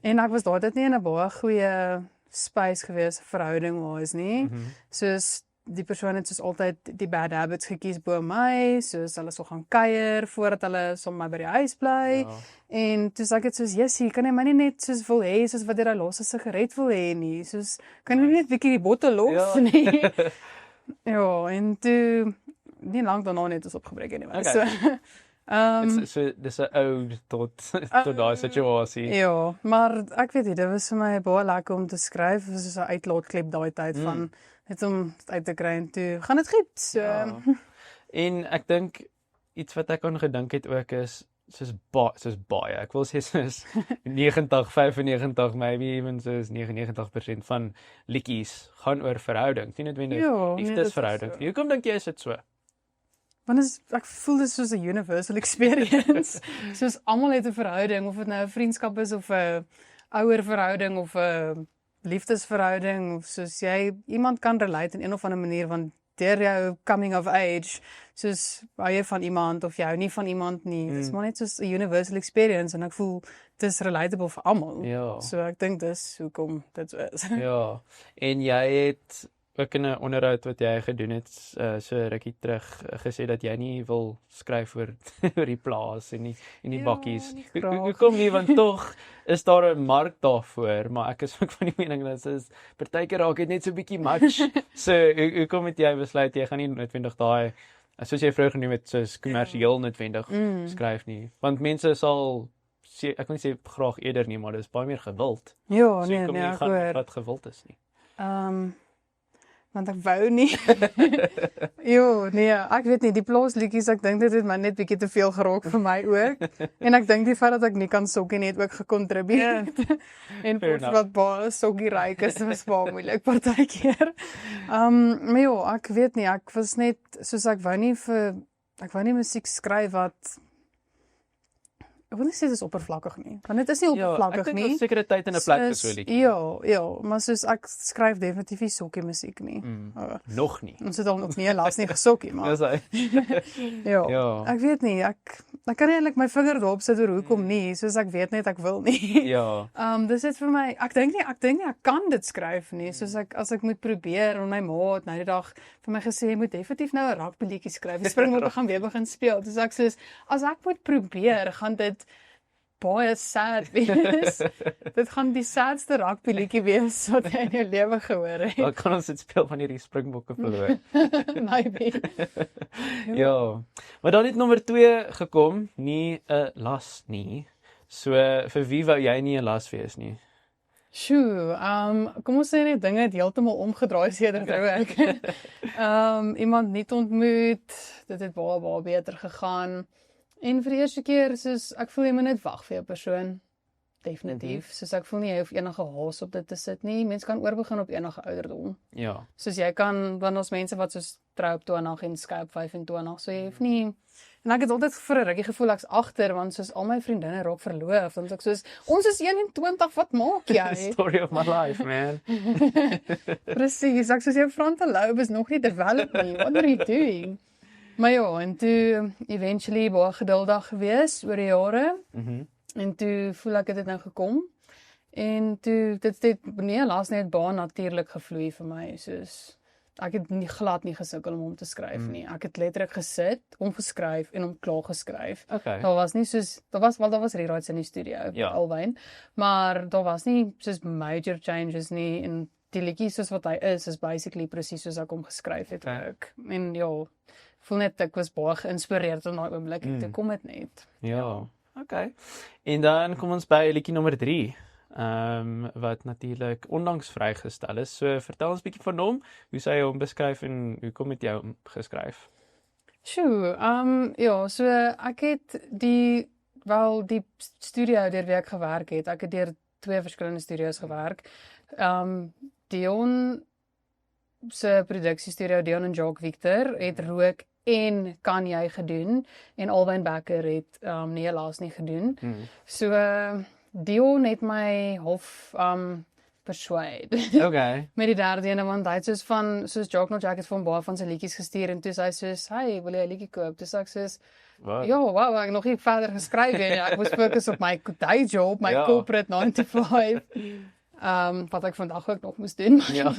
Speaker 2: En ek was daardie nie in 'n baie goeie space gewees verhouding was nie. Soos die persoon het soos altyd die bad habits gekies bo my, soos hulle sou gaan kuier voordat hulle saam met my by die huis bly.
Speaker 3: Ja.
Speaker 2: En toe sê ek dit soos, "Jessie, kan jy my nie net soos wil hê soos wat jy daai losse sigaret wil hê nie? Soos kan jy net 'n bietjie die botte los
Speaker 3: Ja.
Speaker 2: nie?" Ja, en toe nie lank daarna net is opgebreek anyway.
Speaker 3: Okay. So dis 'n ode tot daai situasie.
Speaker 2: Ja, maar ek weet nie, dit was vir my baie lekker om te skryf. Dit was so 'n uitlaatklep daai tyd van net om dit uit te kry en toe gaan dit goed. So
Speaker 3: Ja. En ek dink iets wat ek aan gedink het ook is soos baie. Ek wil sê soos 95, maybe even soos 99% van liedjies gaan oor verhoudings, nie noodwendig
Speaker 2: Ja, nee, dit is
Speaker 3: liefdesverhoudings.
Speaker 2: so.
Speaker 3: Hoekom dink jy is dit so?
Speaker 2: want ek voel dit soos 'n universal experience. Soos almal het 'n verhouding of dit nou 'n vriendskap is of 'n ouer verhouding of 'n liefdesverhouding of soos iemand kan relate in een of ander manier want deur jou coming of age, soos hou jy van iemand of jy hou nie van iemand nie. Dit is maar net soos 'n universal experience en ek voel dit is relatable vir almal.
Speaker 3: Ja.
Speaker 2: So ek dink dis hoekom dit so is.
Speaker 3: Ja. En jy het ook in 'n onderhoud wat jy gedoen het so rukkie terug gesê dat jy nie wil skryf oor oor die plaas en die
Speaker 2: Ja,
Speaker 3: bakkies.
Speaker 2: nie graag.
Speaker 3: Hoekom nie, want tog is daar 'n mark daarvoor, maar ek is ook van die mening dat dit partykeer raak dit net so bietjie much. So hoekom het jy besluit jy gaan nie noodwendig daai soos jy vroeër genoem het soos kommersieel noodwendig skryf nie, want mense sal ek wil nie sê graag eerder nie, maar dit is baie meer gewild.
Speaker 2: Ja,
Speaker 3: So
Speaker 2: nee,
Speaker 3: hoekom
Speaker 2: nee,
Speaker 3: nie
Speaker 2: ek
Speaker 3: gaan
Speaker 2: hoor.
Speaker 3: wat gewild is nie.
Speaker 2: Want ek wou nie. Jo, nee, ek weet nie, die plaasliedjies, ek dink dit het my net bietjie te veel geraak vir my ook. En ek dink die feit dat ek nie kan sokkie nie het ook gekontribueer. En
Speaker 3: Fair
Speaker 2: vir wat baie sokkie ryk is, was baie moeilik partykeer. Maar ja, ek weet nie, ek was net soos ek wou nie musiek skryf wat ek wil nie sê dit is oppervlakkig nie, want dit is nie
Speaker 3: Ja, ek
Speaker 2: oppervlakkig
Speaker 3: dink
Speaker 2: nie.
Speaker 3: daar's sekere tyd en 'n plek vir so 'n liedjie.
Speaker 2: Ja, maar soos ek skryf definitief nie sokkie musiek nie.
Speaker 3: Nog nie.
Speaker 2: Ons het al nog nie laas nie gesokkie, maar
Speaker 3: Dis hy.
Speaker 2: ja.
Speaker 3: Ja.
Speaker 2: Ek weet nie, ek kan nie eintlik my vinger daarop sit oor hoekom nie, soos ek weet net ek wil nie.
Speaker 3: Ja.
Speaker 2: Dis dit vir my, ek dink nie ek kan dit skryf nie, soos as ek moet probeer en my ma het nou die dag vir my gesê jy moet definitief nou 'n rugby liedjie skryf. Die Springbokke gaan weer begin speel. Dis ek soos as ek moet probeer, gaan dit baie sad wees. Dit gaan die sadste rugby liedjie wees wat jy in jou lewe gehoor het.
Speaker 3: Dan kan ons dit speel van hierdie Springbokke verloor.
Speaker 2: Maybe.
Speaker 3: Ja. Maar dan het nommer 2 gekom, nie 'n las nie. So vir wie wou jy nie 'n las wees nie?
Speaker 2: Sjoe, kom ons sê net dinge het heeltemal omgedraai sedert ek. Iemand nie ontmoet, dit het baie beter gegaan. En vir die eerste keer, soos ek voel jy moet net wag vir jou persoon. Definitief. Soos ek voel nie jy hoef enige haas op dit te sit nie. Mens kan oorbegin op enige ouderdom.
Speaker 3: Ja.
Speaker 2: Soos jy kan, want ons mense wat soos trou op 20 en skei op 25, so jy hoef nie. En ek het altyd vir 'n rukkie gevoel ek's agter want soos al my vriendinne raak verloof, dan ek soos ons is 21, wat maak jy?
Speaker 3: Story of my life, man.
Speaker 2: Presies, ek soos jou frontal lobe is nog nie developed nie. What are you doing? Maar ja, en toe eventually baie geduldig gewees oor die jare. En toe voel ek dit nou gekom. En toe dit nee, laas net baie natuurlik gevloei vir my, soos ek het nie glad nie gesukkel om hom te skryf nie. Ek het letterlik gesit, hom geskryf en hom klaar geskryf.
Speaker 3: Okay.
Speaker 2: Daar was nie soos daar was rewrites in die studio
Speaker 3: Ja.
Speaker 2: alwyn, maar daar was nie soos major changes nie en die liedjie soos wat hy is basically presies soos ek hom geskryf het
Speaker 3: Okay.
Speaker 2: ook. En ja, voel net ek was baie geïnspireerd in daai oomblik en toe kom dit net.
Speaker 3: Ja, okay. En dan kom ons by liedjie nommer 3. Wat natuurlik onlangs vrygestel is. So vertel ons 'n bietjie van hom. Hoe sê jy hom beskryf en hoekom het jy hom geskryf?
Speaker 2: Sjoe, ja, so ek het die studio deur wie ek gewerk het. Ek het deur 2 verskillende studios gewerk. Dion se produksiestudio, Dion en Jacques Victor, het Rook en Kan Jy gedoen en Alwyn Becker het nee helaas nie gedoen. So Dion het my half persuade
Speaker 3: Okay.
Speaker 2: met die derde ene, want hy het soos Jacques nog Jack het vir hom baie van sy liedjies gestuur en toe sê hy soos, "Hey, wil jy 'n liedjie koop?" Toe sê ek soos,
Speaker 3: Wat?
Speaker 2: "Ja, wow, ek het nog nie verder geskryf nie. Ja, ek moes fokus op my day job, my
Speaker 3: Ja.
Speaker 2: corporate 9 to 5." Wat ek vandag ook nog moes doen.
Speaker 3: Ja.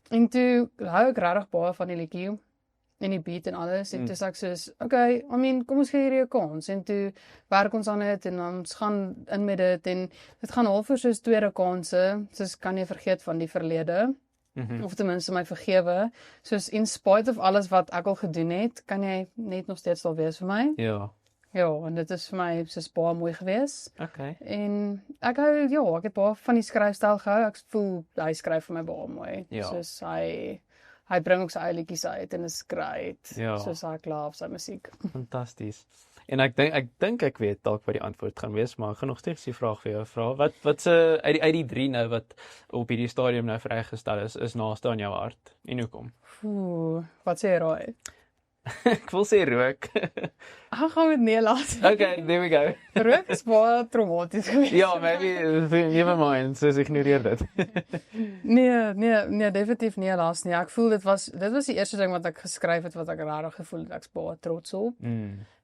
Speaker 2: En toe hou ek regtig baie van die liedjie en die beat en alles. En toe sê ek soos, okay, kom ons gee hierdie 'n kans. En toe werk ons aan dit en ons gaan in met dit en dit gaan half vir soos tweede kanse. Soos kan jy vergeet van die verlede. Of ten minste my vergewe. Soos in spite of alles wat ek al gedoen het, kan jy net nog steeds daar wees vir my.
Speaker 3: Ja.
Speaker 2: Ja, en dit is vir my soos baie mooi gewees.
Speaker 3: Okay.
Speaker 2: En ek hou, ek het baie van die skryfstyl gehou. Ek voel hy skryf vir my baie mooi.
Speaker 3: Ja.
Speaker 2: Soos hy bring ook sy eie liedjies uit en is great.
Speaker 3: Ja.
Speaker 2: Soos ek love sy musiek.
Speaker 3: Fantasties. En ek dink ek weet dalk wat die antwoord gaan wees, maar ek gaan nog steeds die vraag vir jou vra. Wat se uit die 3 nou wat op hierdie stadium nou vrygestel is naaste aan jou hart en hoekom?
Speaker 2: Wat sê jy raai?
Speaker 3: Ek wil sê Rook.
Speaker 2: Ek gaan met nee laat.
Speaker 3: Okay, there we go.
Speaker 2: Rook is baie traumaties geweest.
Speaker 3: Ja, maybe never mind, so ignoreer dit.
Speaker 2: Nee, definitief nie helaas nie. Ek voel dit was die eerste ding wat ek geskryf het wat ek regtig gevoel het ek's baie trots op.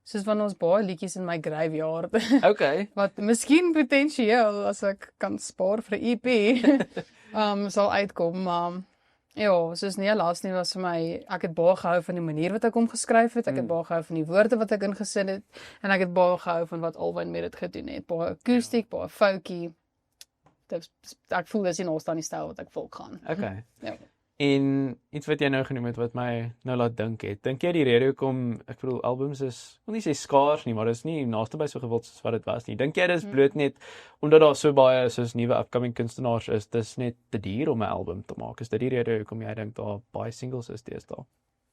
Speaker 2: Soos van ons baie liedjies in my graveyard.
Speaker 3: Okay.
Speaker 2: Wat miskien potensieel as ek kan spaar vir 'n EP sal uitkom, maar ja, soos nie helaas nie was vir my, ek het baie gehou van die manier wat ek hom geskryf het, ek het baie gehou van die woorde wat ek ingesit het, en ek het baie gehou van wat Alwyn met dit gedoen het, baie akoestiek, baie folky, ek voel dis nie staan die styl wat ek wil gaan.
Speaker 3: Okay.
Speaker 2: Ja.
Speaker 3: En iets wat jy nou genoem het wat my nou laat dink het. Dink jy die rede hoekom, ek bedoel albums is, wil nie sê skaars nie, maar dis nie naaste by so gewild soos wat dit was nie. Dink jy dis bloot net omdat daar so baie soos nuwe upcoming kunstenaars is, dis net te duur om 'n album te maak? Is dit die rede hoekom jy dink daar baie singles is deesdae?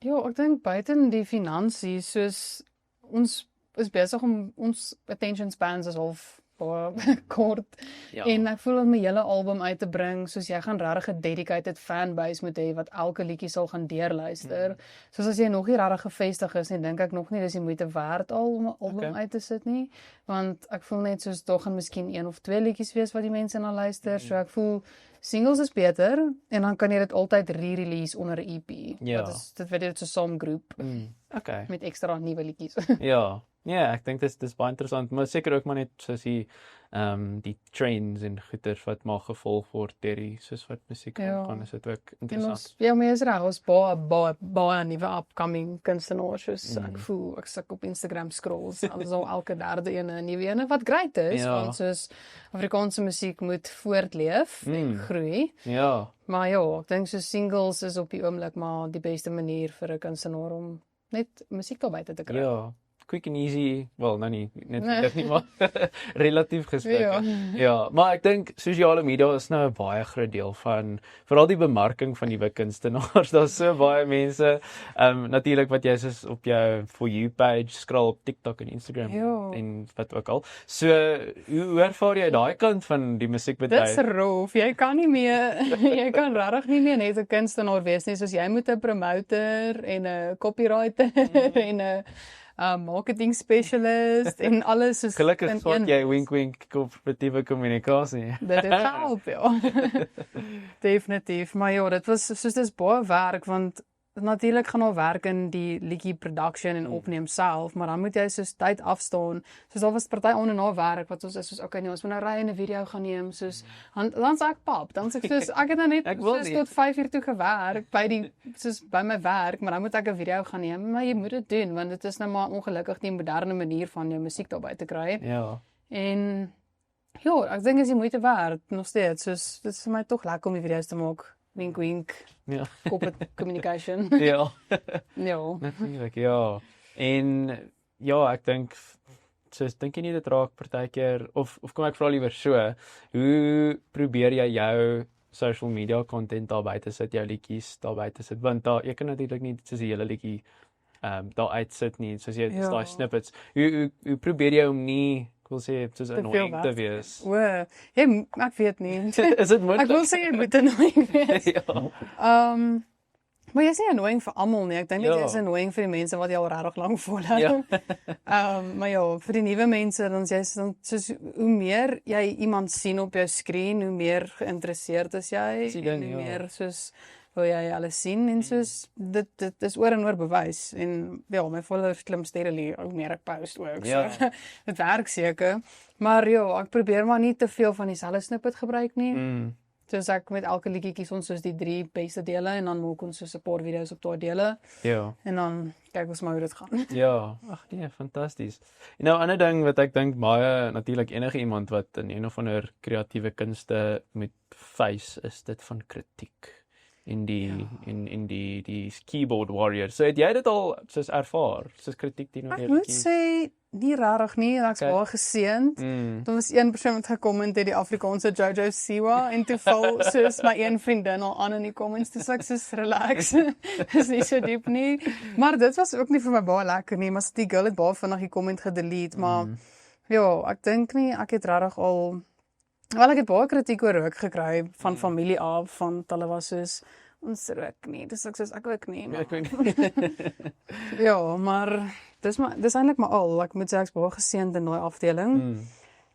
Speaker 2: Ja, ek dink buiten die finansies, soos ons is besig om ons attention spans is half baie kort.
Speaker 3: Ja.
Speaker 2: En ek voel om my hele album uit te bring, soos jy gaan regtig 'n dedicated fanbase moet hê wat elke liedjie sal gaan deurluister. Soos as jy nog nie regtig gevestig is nie, dink ek nog nie dis die moeite werd al om 'n album uit te sit nie, want ek voel net soos daar gaan miskien 1 of 2 liedjies wees wat die mense na luister. So ek voel singles is beter en dan kan jy dit altyd re-release onder 'n EP.
Speaker 3: Ja.
Speaker 2: Dit word dit so 'n saamgroep
Speaker 3: Okay.
Speaker 2: met ekstra nuwe liedjies.
Speaker 3: Ja. Ja, ek dink dis baie interessant, maar seker ook maar net soos die trends en goeters wat maar gevolg word deur die soos wat musiek gaan, is dit ook
Speaker 2: En
Speaker 3: interessant.
Speaker 2: ons, my is reg, ons baie nuwe upcoming kunstenaars, soos ek voel, ek sit op Instagram scrolls, alles al elke derde ene, nuwe ene, wat great is, want soos Afrikaanse musiek moet voortleef en groei,
Speaker 3: Ja.
Speaker 2: maar ja, ek dink so singles is op die oomblik maar die beste manier vir 'n kunstenaar om net musiek daar buite te kry.
Speaker 3: Ja. Quick and easy, wel nou nie net dit nie, maar relatief gesproke. Ja, maar ek dink sosiale media is nou 'n baie groot deel van veral die bemarking van nuwe kunstenaars. Daar's so baie mense natuurlik wat jy soos op jou For You page scroll op TikTok en Instagram en wat ook al. So hoe ervaar jy daai kant van die musiekbedryf?
Speaker 2: Dis roof. Jy kan nie meer jy kan regtig nie meer net 'n kunstenaar wees nie, soos jy moet 'n promoter en 'n copywriter en 'n marketing specialist en alles is
Speaker 3: Gelukkig swat jy wink korporatiewe kommunikasie.
Speaker 2: Dit het gehelp, ja. Definitief, maar ja, dit was soos dis baie werk want natuurlik gaan al werk in die liedjie production en opneem self, maar dan moet jy soos tyd afstaan. Soos daar was party aan en na werk wat ons is soos okay nee, ons moet nou ry en 'n video gaan neem, soos dan sê ek pap, dan sê ek soos ek het nou net soos tot 5 uur toe gewerk by my werk, maar dan moet ek 'n video gaan neem, maar jy moet dit doen want dit is nou maar ongelukkig die moderne manier van jou musiek daarby te kry.
Speaker 3: Ja.
Speaker 2: En ja, ek dink is die moeite werd nog steeds, soos dit is vir my tog lekker om die video's te maak. Wink wink.
Speaker 3: Ja.
Speaker 2: Corporate communication.
Speaker 3: Ja.
Speaker 2: Ja.
Speaker 3: Natuurlik, ja. En ja, ek dink dink jy nie dit raak partykeer of kom ek vra liewer so, hoe probeer jy jou social media content daar buite sit, jou liedjies daar buite sit, want jy kan natuurlik nie soos die hele liedjie daar uitsit nie, soos jy daai snippets. Hoe probeer jy om nie, ek wil sê, soos annoying te wees?
Speaker 2: Ek weet nie.
Speaker 3: Is dit moontlik?
Speaker 2: Ek wil sê jy moet annoying wees.
Speaker 3: Ja.
Speaker 2: Maar jy is nie annoying vir almal nie. Ek dink jy is annoying vir die mense wat jy al regtig lank volhou.
Speaker 3: Ja.
Speaker 2: Maar ja, vir die nuwe mense dan soos hoe meer jy iemand sien op jou skerm, hoe meer geïnteresseerd is jy en hoe meer soos wil jy alles sien en soos dit is oor en oor bewys en ja, my followers klim steadily hoe meer ek post ook.
Speaker 3: Ja.
Speaker 2: So, dit werk seker. Maar ja, ek probeer maar nie te veel van dieselfde snippet gebruik nie. Soos ek met elke liedjie kies ons soos die 3 beste dele en dan maak ons soos 'n paar video's op daai dele.
Speaker 3: Ja.
Speaker 2: En dan kyk ons maar hoe dit gaan.
Speaker 3: Ja, ag nee, fantasties. En nou 'n ander ding wat ek dink baie natuurlik enige iemand wat in een of ander kreatiewe kunste moet face is dit van kritiek. In die keyboard warrior. So het jy dit al soos ervaar? Soos kritiek teenoor
Speaker 2: Ek moet sê nie rarig nie, ek's baie geseënd. Daar was een persoon wat gekom het die Afrikaanse Jojo Siwa en toe val soos my een vriendin al aan in die comments, dis ek soos relax. Dis nie so diep nie. Maar dit was ook nie vir my baie lekker nie, maar die girl het baie vinnig die comment gedelete, maar ja, ek dink nie ek het rarig al wel ek het baie kritiek oor rook gekry van familie af, van hulle was soos ons rook nie, dis ek soos ek ook nie. Maar. Ja, maar dis eintlik maar al, ek moet sê ek's baie geseënd in daai afdeling.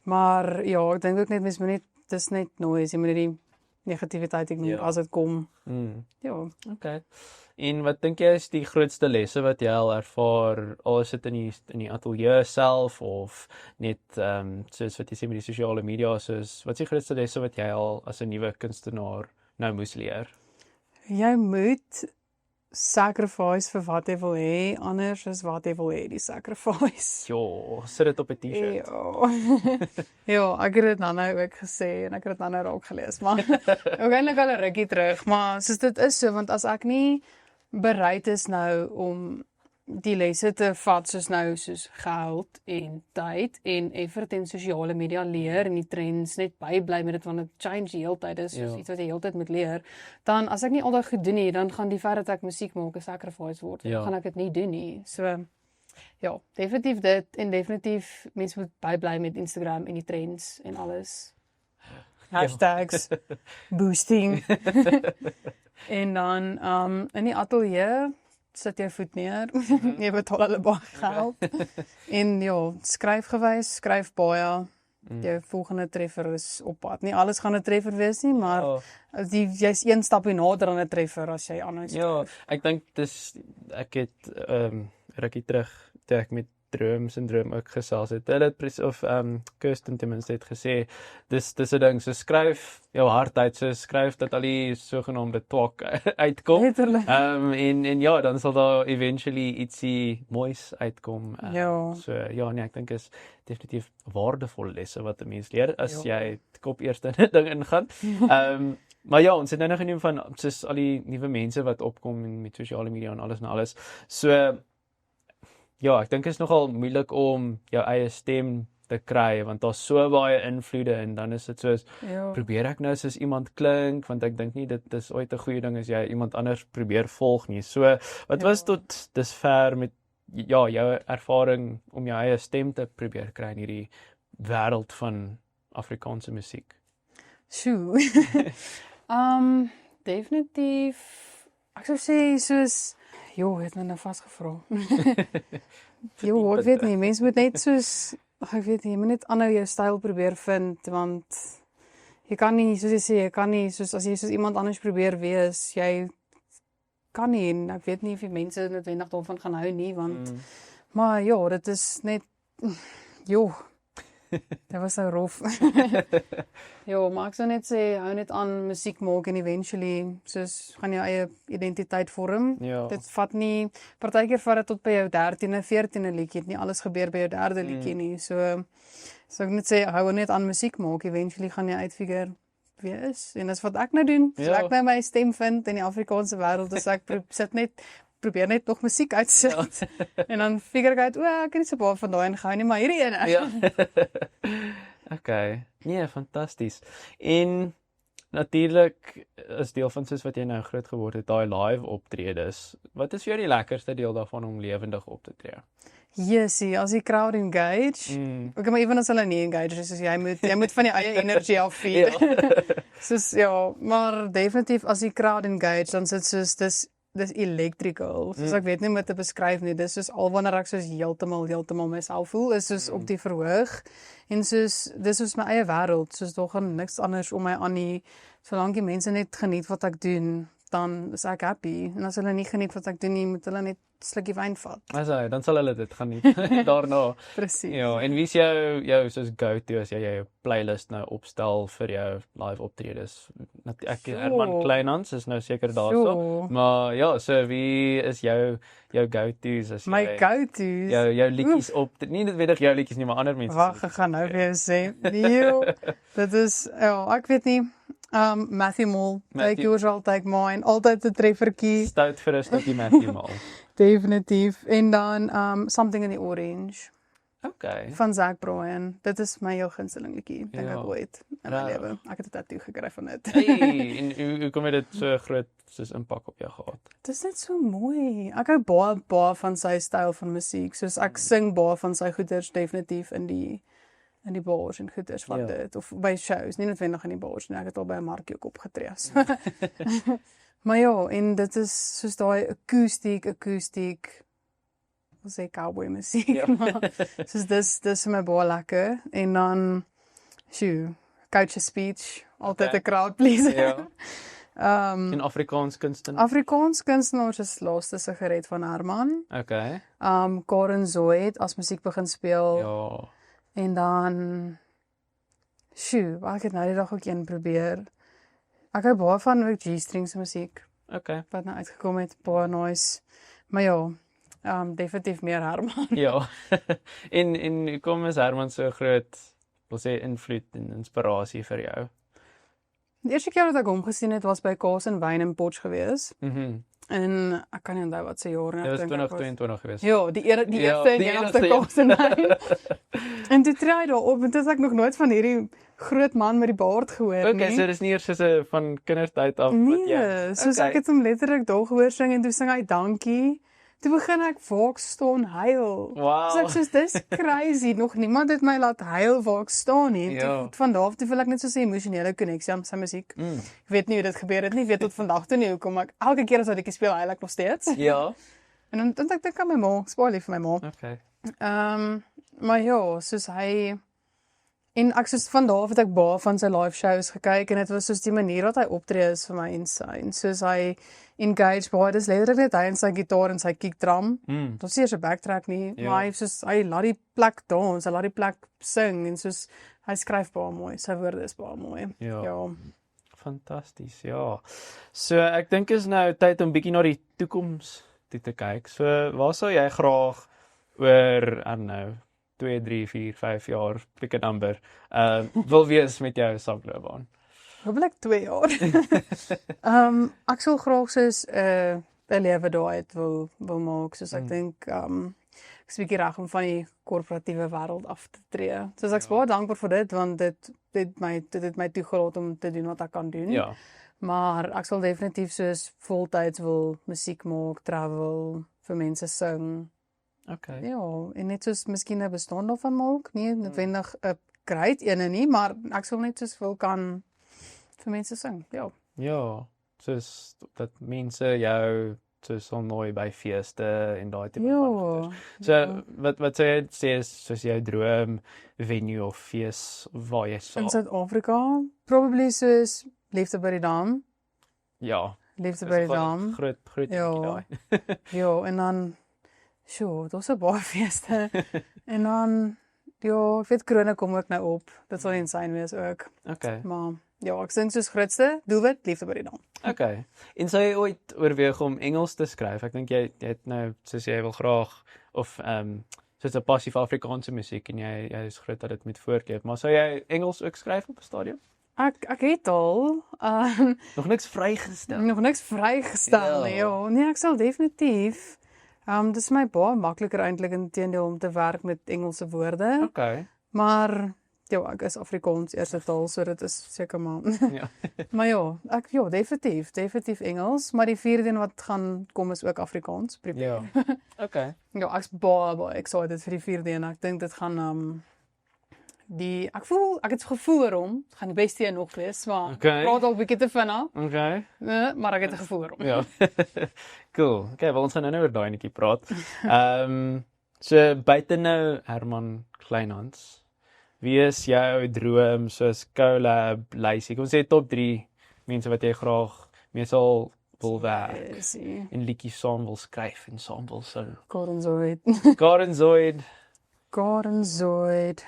Speaker 2: Maar ja, ek dink ook net mens moet net dis net noise, jy moet net die negativiteit ignore as dit kom. Ja.
Speaker 3: Okay. En wat dink jy is die grootste lesse wat jy al ervaar, al is dit in die ateljee self of net soos wat jy sê met die sosiale media, soos wat is die grootste lesse wat jy al as 'n nuwe kunstenaar nou moes leer?
Speaker 2: Jy moet sacrifice vir wat jy wil hê, anders is wat jy wil hê die sacrifice.
Speaker 3: Ja, sit dit op 'n T-shirt.
Speaker 2: Ja, ek het dit nou ook gesê en ek het dit nou raak gelees, maar ook eintlik al 'n rukkie terug, maar soos dit is so, want as ek nie bereid is nou om die lesse te vat soos geld en tyd en effort en sosiale media leer en die trends net bybly met dit want dit change die hele tyd, is soos iets wat jy heeltyd moet leer, dan as ek nie al daai goed doen nie, dan gaan die feit dat ek musiek maak 'n sacrifice word, dan gaan ek dit nie doen nie. So ja, definitief dit en definitief mense moet bybly met Instagram en die trends en alles. Hashtags, boosting. En dan in die ateljee sit jou voet neer, jy betaal hulle baie geld, en ja, skryf baie, jou volgende treffer is op pad. Nie alles gaan 'n treffer wees nie, maar jy's een stapie nader aan 'n treffer as jy aanhou skryf.
Speaker 3: Ja, ek dink ek het rukkie terug, toe ek met Droom ook gesels het, hulle het Kirsten ten minste het gesê, dis 'n ding, so skryf jou hart uit, so skryf dat al die sogenaamde twak uitkom.
Speaker 2: Letterlik.
Speaker 3: En ja, dan sal daar eventually ietsie moois uitkom. So ja, nee, ek dink is definitief waardevolle lesse wat 'n mens leer, as jy kop eerst in 'n ding ingaan. Maar ja, ons het nou genoem van soos al die nuwe mense wat opkom met sosiale media en alles. So ja, ek dink is nogal moeilik om jou eie stem te kry, want daar's so baie invloede en dan is dit soos, probeer ek nou soos iemand klink, want ek dink nie dit is ooit 'n goeie ding as jy iemand anders probeer volg nie. So, wat was tot dusver met jou ervaring om jou eie stem te probeer kry in hierdie wêreld van Afrikaanse musiek?
Speaker 2: Sjoe. Definitief, ek sou sê soos het my nou vasgevra. Ek weet nie, mens moet net soos, ek weet nie, jy moet net aanhou jou styl probeer vind, want jy kan nie, soos jy sê, jy kan nie, soos as jy soos iemand anders probeer wees, jy kan nie en ek weet nie of die mense noodwendig daarvan gaan hou nie, want maar ja, dit is net joh. Dit was so rof. Ja, maar ek sou net sê, hou net aan musiek maak en eventually, soos gaan jou eie identiteit vorm.
Speaker 3: Ja.
Speaker 2: Dit vat nie, partykeer vat dit tot by jou 13e, 14e liedjie, het nie alles gebeur by jou 3de liedjie nie. So ek net sê, hou net aan musiek maak, eventually gaan jy uitfigure wie jy is. En dis wat ek nou doen. So
Speaker 3: Ja.
Speaker 2: ek nou my stem vind in die Afrikaanse wêreld, dus ek probeer net nog musiek uitsit. En dan figure ek uit, ek kan nie so baie van daai en gou nie, maar hierdie ene.
Speaker 3: Ja. Okay. Nee, fantasties. En natuurlik is deel van soos wat jy nou groot geword het, daai live optredes. Wat is vir jou die lekkerste deel daarvan om lewendig op te tree?
Speaker 2: Jessie, as die crowd engage, okay, maar even as hulle nie engage, soos jy moet van jou eie energie af feed. Soos ja, maar definitief as die crowd engage, dan sit soos dis electrical. Soos ek weet nie hoe om dit te beskryf nie. Dis soos al wanneer ek soos heeltemal myself voel, is soos op die verhoog. En soos dis soos my eie wêreld, soos daar gaan niks anders om my aan nie. Solank die mense net geniet wat ek doen, dan is ek happy. En as hulle nie geniet wat ek doen nie, moet hulle net 'n slukkie wyn vat.
Speaker 3: Asai, dan sal hulle dit geniet daarna.
Speaker 2: Presies.
Speaker 3: Ja, en wie is jou soos go-to as jy jou playlist nou opstel vir jou live optredes? Herman Kleinhans is nou seker daarso.
Speaker 2: Sure.
Speaker 3: Maar ja, so wie is jou go-to's as
Speaker 2: My
Speaker 3: jy
Speaker 2: go-to's.
Speaker 3: jou liedjies op nie noodwendig jou liedjies nie, maar ander mense.
Speaker 2: Wag, ek gaan nou vir jou sê. Nee, dit is ek weet nie. Matthew Mole, take yours, I'll take mine. Altyd 'n treffertjie.
Speaker 3: Stout vir 'n stukkie Matthew Mole.
Speaker 2: Definitief. En dan Something in the Orange
Speaker 3: Okay.
Speaker 2: van Zac Bryan. Dit is my heel gunsteling liedjie, dink
Speaker 3: Ja.
Speaker 2: ek ooit in my
Speaker 3: Rarig.
Speaker 2: lewe. Ek het 'n tattoo gekry van dit.
Speaker 3: Hey, en hoe kom dit so groot soos impak op jou gehad?
Speaker 2: Dit is net so mooi. Ek hou baie van sy styl van musiek. Soos ek sing baie van sy goeders definitief in die bars en goeders van dit of by shows, nie noodwendig in die bars nie. Ek het al by 'n markie ook opgetree. Maar ja, en dit is soos daai akoestiek wil sê cowboy musiek,
Speaker 3: Ja.
Speaker 2: maar soos dis vir my baie lekker. En dan coach a speech, altyd 'n
Speaker 3: Okay.
Speaker 2: crowd pleaser.
Speaker 3: Ja. En Afrikaans kunstenaar.
Speaker 2: Afrikaans kunstenaars is laaste sigaret van Herman.
Speaker 3: Okay.
Speaker 2: Karen Zoid as musiek begin speel.
Speaker 3: Ja.
Speaker 2: En dan ek het nou die dag ook een probeer. Ek hou baie van ook G-strings musiek
Speaker 3: Okay.
Speaker 2: wat nou uitgekom het, baie nice. Maar ja, definitief meer Herman.
Speaker 3: Ja. en hoe kom is Herman so groot, wil sê invloed en inspirasie vir jou?
Speaker 2: Die eerste keer wat ek hom gesien het was by Kaas en Wyn in Potch gewees.
Speaker 3: Mhm.
Speaker 2: En ek kan nie onthou wat se jaar nie.
Speaker 3: Dit was
Speaker 2: Ek dink ek
Speaker 3: 2022 gewees.
Speaker 2: Ja, die eerste en
Speaker 3: die
Speaker 2: enigste
Speaker 3: enigste,
Speaker 2: Kaas en Wyn. En toe tree hy daar op en toe het ek nog nooit van hierdie groot man met die baard gehoor
Speaker 3: Okay,
Speaker 2: nie.
Speaker 3: so dis nie eers soos 'n van kindertyd af
Speaker 2: Nee, soos ek het hom letterlik daar gehoor sing en toe sing hy dankie. Toe begin ek waar ek staan huil.
Speaker 3: Wow.
Speaker 2: So ek soos dis crazy, nog niemand het my laat huil waar ek staan nie.
Speaker 3: Ja.
Speaker 2: Van daar af toe voel ek net so 'n emosionele koneksie aan sy musiek.
Speaker 3: Mm.
Speaker 2: Ek weet nie hoe dit gebeur het nie, weet tot vandag toe nie hoekom ek elke keer as hy dit speel, huil ek nog steeds.
Speaker 3: Ja.
Speaker 2: En dan dink ek aan my ma, ek spaar lief vir my ma.
Speaker 3: Okay.
Speaker 2: Maar ja, soos hy en ek soos van daar af het ek baie van sy live shows gekyk en dit was soos die manier wat hy optree is vir my insane. Soos hy engage baie, dis letterlik net hy en sy gitaar en sy kick drum.
Speaker 3: Mm.
Speaker 2: Dit is nie eers 'n backtrack nie,
Speaker 3: Ja.
Speaker 2: maar hy laat die plek dans, hy laat die plek sing en soos hy skryf baie mooi, sy woorde is baie mooi.
Speaker 3: Ja. Fantasties, ja. So ek dink is nou tyd om bietjie na die toekoms toe te kyk. So waar sou jy graag oor, I don't know, 2, 3, 4, 5 jaar, pick a number, wil wees met jou sangloopbaan?
Speaker 2: Hoopelik 2 jaar. Ek sal graag soos 'n lewe daaruit wil maak, soos ek dink ek is bietjie reg om van die korporatiewe wêreld af te tree. Soos ek is baie dankbaar vir dit want dit het my toegelaat om te doen wat ek kan doen.
Speaker 3: Ja.
Speaker 2: Maar ek sal definitief soos voltyds wil musiek maak, travel, vir mense sing.
Speaker 3: Okay.
Speaker 2: Ja, en net soos miskien 'n bestaan daarvan maak, nie noodwendig 'n great ene nie, maar ek sal net soos wil kan vir mense sing. Ja.
Speaker 3: Ja, soos dat mense jou soos nooi by feeste en daai tipe van goeders. So wat sou jy sê is soos jou droom venue of fees waar jy
Speaker 2: In
Speaker 3: sal?
Speaker 2: Suid-Afrika, probably soos Liefde by die Dam.
Speaker 3: Ja.
Speaker 2: Liefde by die dam.
Speaker 3: Groot
Speaker 2: Ja.
Speaker 3: liedjie daai.
Speaker 2: Ja, en dan sjoe, daar's 'n baie feeste. En dan ja, ek weet korona kom ook nou op. Dit sal insane wees ook.
Speaker 3: Okay.
Speaker 2: Maar ja, ek dink soos grootste doelwit liefde by die dam.
Speaker 3: Okay. En sou jy ooit oorweeg om Engels te skryf? Ek dink jy het nou soos jy wil graag of soos 'n passie vir Afrikaanse musiek en jy is groot dat dit moet voortleef, maar sou jy Engels ook skryf op 'n stadium?
Speaker 2: Ek het al
Speaker 3: Nog niks vrygestel.
Speaker 2: nog niks vrygestel nie. Ja, nee, ek sal definitief. Dis vir my baie makliker eintlik inteendeel om te werk met Engelse woorde,
Speaker 3: Okay.
Speaker 2: maar ja, ek is Afrikaans eerste taal, so dit is seker maar.
Speaker 3: Ja.
Speaker 2: Maar ja, definitief Engels, maar die vierde een wat gaan kom is ook Afrikaans.
Speaker 3: Ja. Okay.
Speaker 2: Ja, ek's baie excited vir die vierde een. Ek dink dit gaan ek het gevoel daarom, dit gaan die beste een nog wees, maar
Speaker 3: Okay.
Speaker 2: praat al 'n bietjie te vinnig,
Speaker 3: Okay.
Speaker 2: maar ek het 'n gevoel daarom.
Speaker 3: Ja. Cool. Okay, wel ons gaan nou oor daai netjie praat. So buite nou Herman Kleinhans. Wie is jou droom soos collab lysie? Kom sê top 3 mense wat jy graag mee sal wil werk en liedjies saam wil skryf en saam wil sing.
Speaker 2: Karen Zoid.
Speaker 3: Karen Zoid.
Speaker 2: Karen Zoid.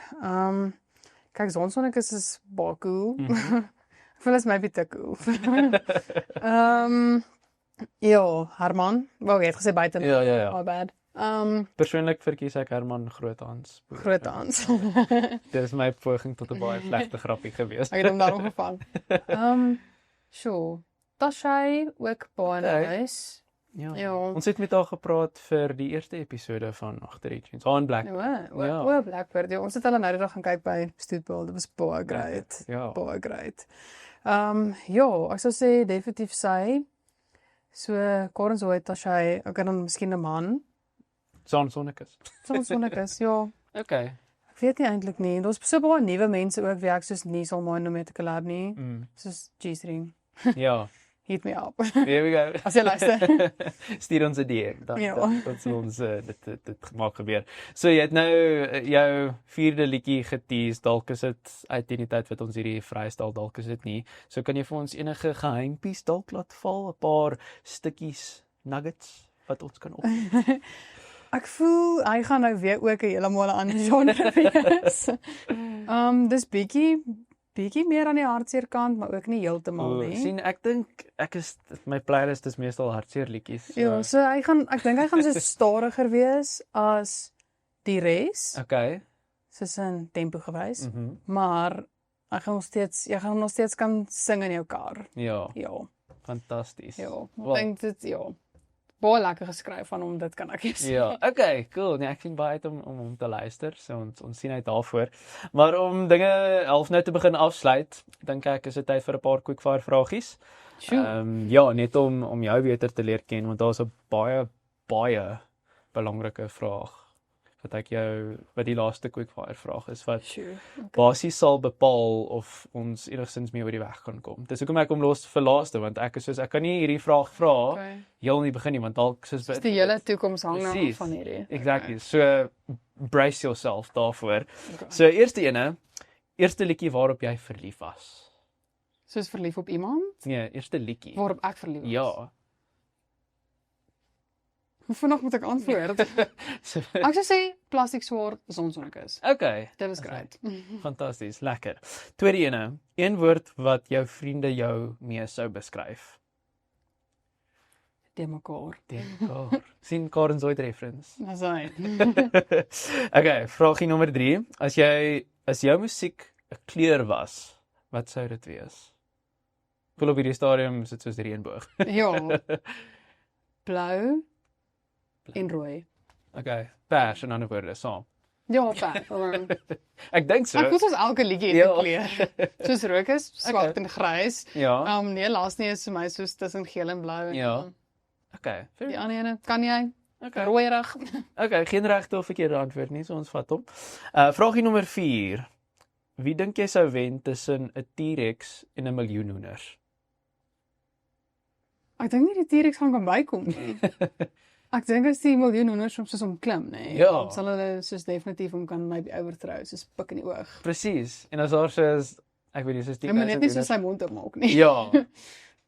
Speaker 2: Kyk, Zonsonneke is baie cool. Ek voel is maybe te cool. Ja, Herman. Wel, jy het gesê buite.
Speaker 3: Ja.
Speaker 2: My bad.
Speaker 3: Persoonlik verkies ek Herman Groothans.
Speaker 2: Grootans.
Speaker 3: Dit is my poging tot 'n baie slegte grappie gewees.
Speaker 2: Ek het hom daarom gevang. Sure. Tashay ook baie
Speaker 3: Okay.
Speaker 2: nice.
Speaker 3: Ja.
Speaker 2: Ja.
Speaker 3: Ons het met haar gepraat vir die eerste episode van Agter die Tunes. Haar en Black.
Speaker 2: O, Blackbird. Ja, ons het hulle nou die dag gaan kyk by Stoetbal. Dit was baie great.
Speaker 3: Ja.
Speaker 2: Baie great. Ja, ek sou sê definitief sy. So Karen Zoid, Tashay, ek kan dan miskien 'n man.
Speaker 3: Sonnekus.
Speaker 2: Sonnekus, ja.
Speaker 3: Okay.
Speaker 2: Ek weet nie eintlik nie. Daar's so baie nuwe mense ook wie ek soos nie sal mind om mee te collab nie. Soos G-string.
Speaker 3: Ja.
Speaker 2: Hit me up.
Speaker 3: There we go.
Speaker 2: As jy luister.
Speaker 3: Stuur ons 'n DM.
Speaker 2: Ja.
Speaker 3: Dat sal ons dit maak gebeur. So jy het nou jou 4de liedjie getease. Dalk is dit uit die tyd wat ons hierdie vrystel, dalk is dit nie. So kan jy vir ons enige geheimpies dalk laat val, 'n paar stukkies nuggets wat ons kan op.
Speaker 2: Ek voel hy gaan nou weer ook 'n heeltemal ander genre wees. Dis bietjie meer aan die hartseer kant, maar ook nie heeltemal nie.
Speaker 3: Sien, ek dink my playlist is meestal hartseer liedjies. So.
Speaker 2: Ja, so ek dink hy gaan so stadiger wees as die res.
Speaker 3: Okay.
Speaker 2: Soos in tempo gewys,
Speaker 3: Mhm.
Speaker 2: maar jy gaan nog steeds kan sing in jou kar.
Speaker 3: Ja,
Speaker 2: Ja,
Speaker 3: fantasties.
Speaker 2: ja.
Speaker 3: Wel.
Speaker 2: Ek dink dit baie lekker geskryf van hom, dit kan ek sê.
Speaker 3: Ja, okay, cool. Nee, ek sien baie uit om te luister. So ons sien uit daarvoor. Maar om dinge half nou te begin afsluit, dink ek is dit tyd vir 'n paar quickfire vragies.
Speaker 2: Sjoe.
Speaker 3: Ja, net om jou beter te leer ken want daar's 'n baie belangrike vraag wat die laaste quickfire vraag is wat
Speaker 2: Sjoe.
Speaker 3: basies sal bepaal of ons enigstens mee oor die weg kan kom. Dis hoekom ek hom los vir laaste want ek kan nie hierdie vraag vra
Speaker 2: Okay.
Speaker 3: heel in die begin nie want dalk soos
Speaker 2: Die hele toekoms hang nou
Speaker 3: Precies.
Speaker 2: af van hierdie.
Speaker 3: Exactly. So brace yourself daarvoor.
Speaker 2: Okay.
Speaker 3: So eerste liedjie waarop jy verlief was.
Speaker 2: Soos verlief op iemand
Speaker 3: Nee, eerste liedjie.
Speaker 2: waarop ek verlief was.
Speaker 3: Ja.
Speaker 2: Hoe vinnig moet ek antwoord?
Speaker 3: So,
Speaker 2: Ek sou sê plastiek swaar Zonsonneke.
Speaker 3: okay.
Speaker 2: Dit was great.
Speaker 3: Fantasties, lekker. Tweede een woord wat jou vriende jou mee sou beskryf.
Speaker 2: De mekaar.
Speaker 3: Denkbaar. Sien Karen Zoid reference.
Speaker 2: Dis hy.
Speaker 3: Okay, vragie nommer 3. As jou musiek 'n kleur was, wat sou dit wees? Voel op hierdie stadium is dit soos reënboog.
Speaker 2: Ja. Blou en rooi.
Speaker 3: Okay, pers in ander woorde saam.
Speaker 2: Ja, fyn.
Speaker 3: Ek dink so.
Speaker 2: Ek voel soos elke liedjie het 'n
Speaker 3: Ja.
Speaker 2: kleur. Soos rook is swart en grys.
Speaker 3: Ja.
Speaker 2: Nee, laas nie is vir my soos tussen geel en blou en
Speaker 3: Ja. Okay. Fair.
Speaker 2: die ander ene, kan jy?
Speaker 3: Okay.
Speaker 2: Rooierig.
Speaker 3: Okay, geen regte of verkeerde antwoord nie, so ons vat hom. Vragie nommer 4. Wie dink jy sou wen tussen 'n T-Rex en 'n miljoenhoenders?
Speaker 2: Ek dink nie die T-Rex gaan kan bykom nie. Ek dink as die miljoenhoenders soms omklim, nê.
Speaker 3: Ja.
Speaker 2: Dan sal hulle soos definitief hom kan maybe overthrow, soos pik in die oog.
Speaker 3: Presies. En as daar soos ek weet nie soos
Speaker 2: Hy moet net nie so sy mond oopmaak nie.
Speaker 3: Ja.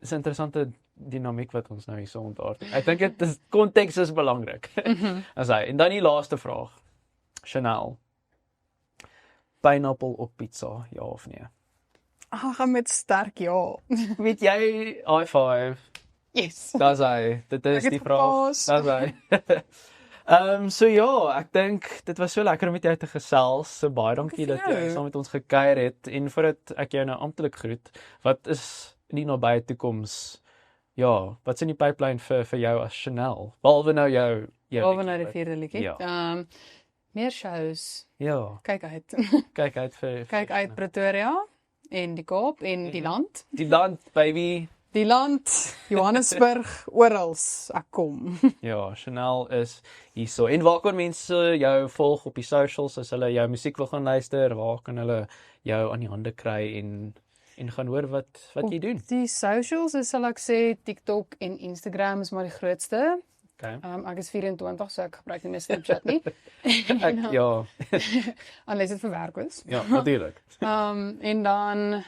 Speaker 3: Dis 'n interessante dinamiek wat ons nou hier so ontaard. Ek dink dit is konteks is belangrik. As hy. En dan die laaste vraag. Chanel. Pineapple op pizza, ja of nee?
Speaker 2: Gaan met sterk ja.
Speaker 3: Weet jy, high five.
Speaker 2: Yes.
Speaker 3: Dis hy. Dit is
Speaker 2: het
Speaker 3: die vraag.
Speaker 2: verbaas.
Speaker 3: Dis hy. So ja, ek dink dit was so lekker om met jou te gesels. So baie dankie
Speaker 2: Dankie
Speaker 3: dat
Speaker 2: vir
Speaker 3: jy
Speaker 2: jou.
Speaker 3: saam met ons gekuier het en voordat ek jou nou amptelik groet, wat is in die nabye toekoms? Ja, wat's in die pipeline vir jou as Chanel? Behalwe nou jou
Speaker 2: Behalwe nou
Speaker 3: liedjie,
Speaker 2: die 4de liedjie.
Speaker 3: Ja.
Speaker 2: Meer shows.
Speaker 3: Ja,
Speaker 2: Kyk uit.
Speaker 3: kyk uit vir
Speaker 2: Kyk uit Pretoria en die Kaap en die land.
Speaker 3: die land, baby.
Speaker 2: Die land, Johannesburg, oral ek kom.
Speaker 3: Ja, Chanel is hierso. En waar kan mense jou volg op die socials as hulle jou musiek wil gaan luister? Waar kan hulle jou aan die hande kry en gaan hoor wat jy doen?
Speaker 2: Die socials is sal ek sê TikTok en Instagram is maar die grootste.
Speaker 3: Okay.
Speaker 2: Ek is 24, so ek gebruik nie meer Snapchat nie.
Speaker 3: Ja,
Speaker 2: Unless dit vir werk is.
Speaker 3: ja, natuurlik.
Speaker 2: En dan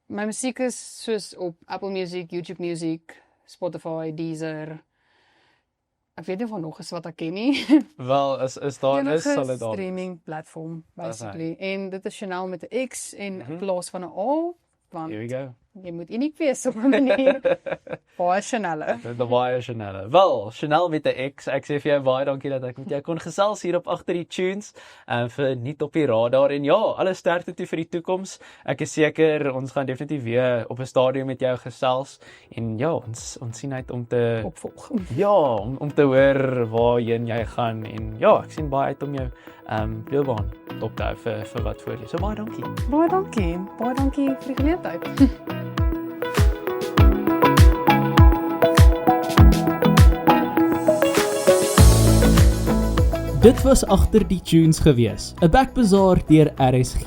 Speaker 2: my musiek is soos op Apple Music, YouTube Music, Spotify, Deezer. Ek weet nie van nog is wat ek ken nie.
Speaker 3: Wel, as daar is, sal dit daar.
Speaker 2: streaming platform
Speaker 3: Dis hy.
Speaker 2: basically. En dit is Chanel met 'n X en 'n plaas van 'n A, want
Speaker 3: Here we go.
Speaker 2: jy moet uniek wees op 'n manier. Baie Chanel.
Speaker 3: Die baie Chanel. Wel, Chanel met 'n X. Ek sê vir jou baie dankie dat ek met jou kon gesels hier op Agter die Tunes en vir Nuut op die Radar. En ja, alle sterkte toe vir die toekoms. Ek is seker ons gaan definitief weer op 'n stadium met jou gesels en ja, ons sien uit om te
Speaker 2: Opvolg.
Speaker 3: ja, om te hoor waarheen jy gaan en ja, ek sien baie uit om jou loopbaan dop te hou vir wat voor jy. So baie dankie.
Speaker 2: Baie dankie. Baie dankie vir die geleentheid.
Speaker 1: Dit was Agter die Tunes gewees, 'n backbazaar deur RSG.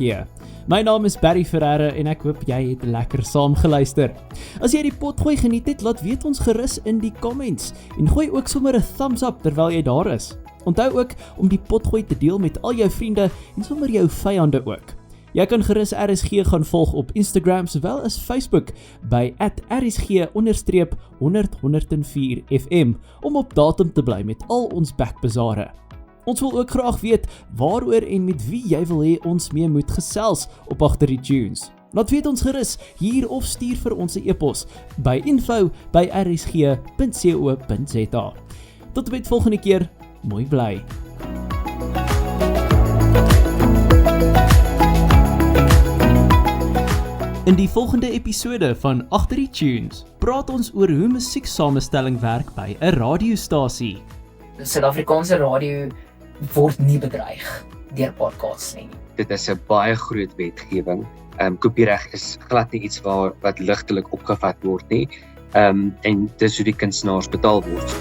Speaker 1: My naam is Barry Ferreira en ek hoop jy het lekker saam geluister. As jy die potgooi geniet het, laat weet ons gerus in die comments en gooi ook sommer 'n thumbs up terwyl jy daar is. Onthou ook om die potgooi te deel met al jou vriende en sommer jou vyande ook. Jy kan gerus RSG gaan volg op Instagram sowel as Facebook by @RSG_1004FM om op datum te bly met al ons backbazare. Ons wil ook graag weet waaroor en met wie jy wil hê ons mee moet gesels op Agter die Tunes. Laat weet ons gerus hier of stuur vir ons 'n e-pos by info@rsg.co.za. Tot en met volgende keer, mooi bly. In die volgende episode van Agter die Tunes praat ons oor hoe musieksamestelling werk by 'n radiostasie.
Speaker 4: Suid-Afrikaanse radio word nie bedreig deur podcasts nie.
Speaker 5: Dit is 'n baie groot wetgewing. Kopiereg is glad nie iets wat ligtelik opgevat word nie. En dis hoe die kunstenaars betaal word.